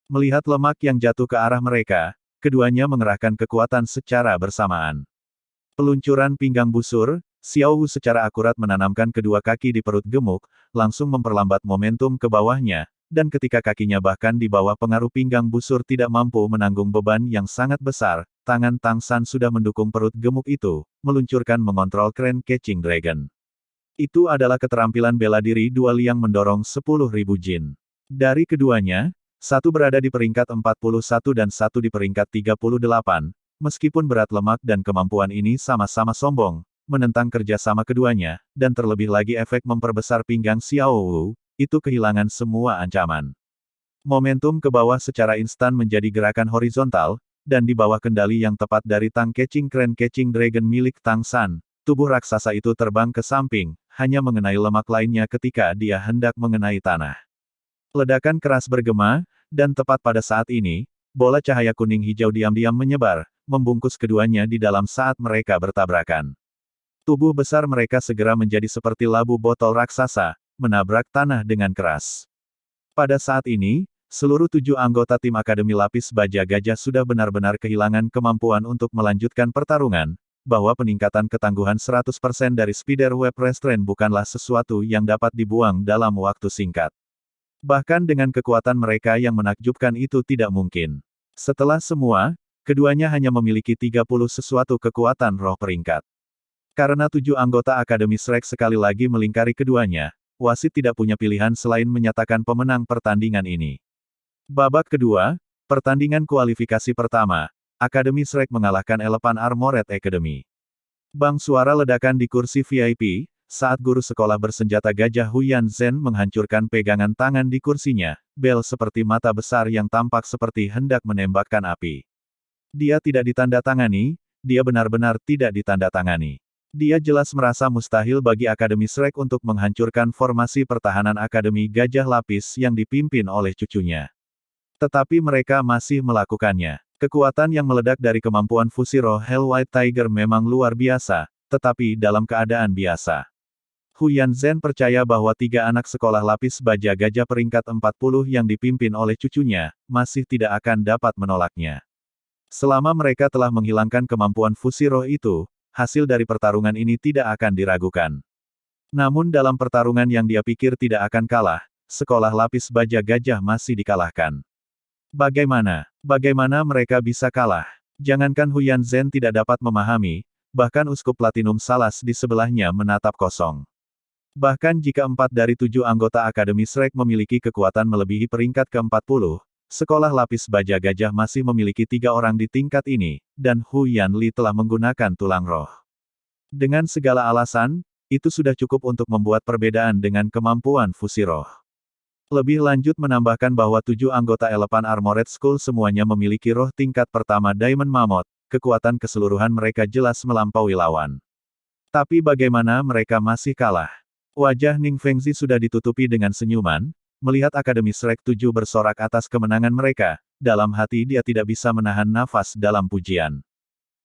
Melihat lemak yang jatuh ke arah mereka, keduanya mengerahkan kekuatan secara bersamaan. Peluncuran pinggang busur, Xiao Wu secara akurat menanamkan kedua kaki di perut gemuk, langsung memperlambat momentum ke bawahnya, dan ketika kakinya bahkan di bawah pengaruh pinggang busur tidak mampu menanggung beban yang sangat besar, tangan Tang San sudah mendukung perut gemuk itu, meluncurkan mengontrol Crane Catching Dragon. Itu adalah keterampilan bela diri dual yang mendorong 10.000 jin. Dari keduanya, satu berada di peringkat 41 dan satu di peringkat 38, meskipun berat lemak dan kemampuan ini sama-sama sombong, menentang kerjasama keduanya, dan terlebih lagi efek memperbesar pinggang Xiao Wu, itu kehilangan semua ancaman. Momentum ke bawah secara instan menjadi gerakan horizontal, dan di bawah kendali yang tepat dari Tang Catching Crane Catching Dragon milik Tang San, tubuh raksasa itu terbang ke samping, hanya mengenai lemak lainnya ketika dia hendak mengenai tanah. Ledakan keras bergema, dan tepat pada saat ini, bola cahaya kuning hijau diam-diam menyebar, membungkus keduanya di dalam saat mereka bertabrakan. Tubuh besar mereka segera menjadi seperti labu botol raksasa, menabrak tanah dengan keras. Pada saat ini, seluruh 7 anggota tim Akademi Lapis Baja Gajah sudah benar-benar kehilangan kemampuan untuk melanjutkan pertarungan, bahwa peningkatan ketangguhan 100% dari Spider Web Restraint bukanlah sesuatu yang dapat dibuang dalam waktu singkat. Bahkan dengan kekuatan mereka yang menakjubkan itu tidak mungkin. Setelah semua, keduanya hanya memiliki 30 sesuatu kekuatan roh peringkat. Karena 7 anggota Akademi Shrek sekali lagi melingkari keduanya, wasit tidak punya pilihan selain menyatakan pemenang pertandingan ini. Babak kedua, pertandingan kualifikasi pertama, Akademi Shrek mengalahkan Elephant Armored Academy. Bang suara ledakan di kursi VIP, saat guru sekolah bersenjata gajah Huyan Zhen menghancurkan pegangan tangan di kursinya, bel seperti mata besar yang tampak seperti hendak menembakkan api. Dia tidak ditandatangani, dia benar-benar tidak ditandatangani. Dia jelas merasa mustahil bagi Akademi Shrek untuk menghancurkan formasi pertahanan Akademi Gajah Lapis yang dipimpin oleh cucunya. Tetapi mereka masih melakukannya. Kekuatan yang meledak dari kemampuan fusi roh Hell White Tiger memang luar biasa, tetapi dalam keadaan biasa. Huyan Zhen percaya bahwa 3 anak sekolah lapis baja gajah peringkat 40 yang dipimpin oleh cucunya, masih tidak akan dapat menolaknya. Selama mereka telah menghilangkan kemampuan fusi roh itu, hasil dari pertarungan ini tidak akan diragukan. Namun dalam pertarungan yang dia pikir tidak akan kalah, sekolah lapis baja gajah masih dikalahkan. Bagaimana mereka bisa kalah? Jangankan Huyan Zhen tidak dapat memahami, bahkan Uskup Platinum Salas di sebelahnya menatap kosong. Bahkan jika 4 dari 7 anggota Akademi Shrek memiliki kekuatan melebihi peringkat ke-40, sekolah lapis baja gajah masih memiliki 3 orang di tingkat ini, dan Hu Yanli telah menggunakan tulang roh. Dengan segala alasan, itu sudah cukup untuk membuat perbedaan dengan kemampuan fusi roh. Lebih lanjut menambahkan bahwa 7 anggota Elephant Armored School semuanya memiliki roh tingkat pertama Diamond Mammoth, kekuatan keseluruhan mereka jelas melampaui lawan. Tapi bagaimana mereka masih kalah? Wajah Ning Fengzi sudah ditutupi dengan senyuman, melihat Akademi Shrek 7 bersorak atas kemenangan mereka, dalam hati dia tidak bisa menahan nafas dalam pujian.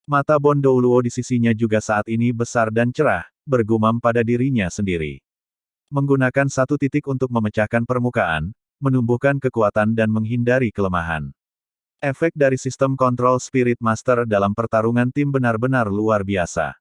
Mata Bon Douluo di sisinya juga saat ini besar dan cerah, bergumam pada dirinya sendiri. Menggunakan satu titik untuk memecahkan permukaan, menumbuhkan kekuatan dan menghindari kelemahan. Efek dari sistem kontrol Spirit Master dalam pertarungan tim benar-benar luar biasa.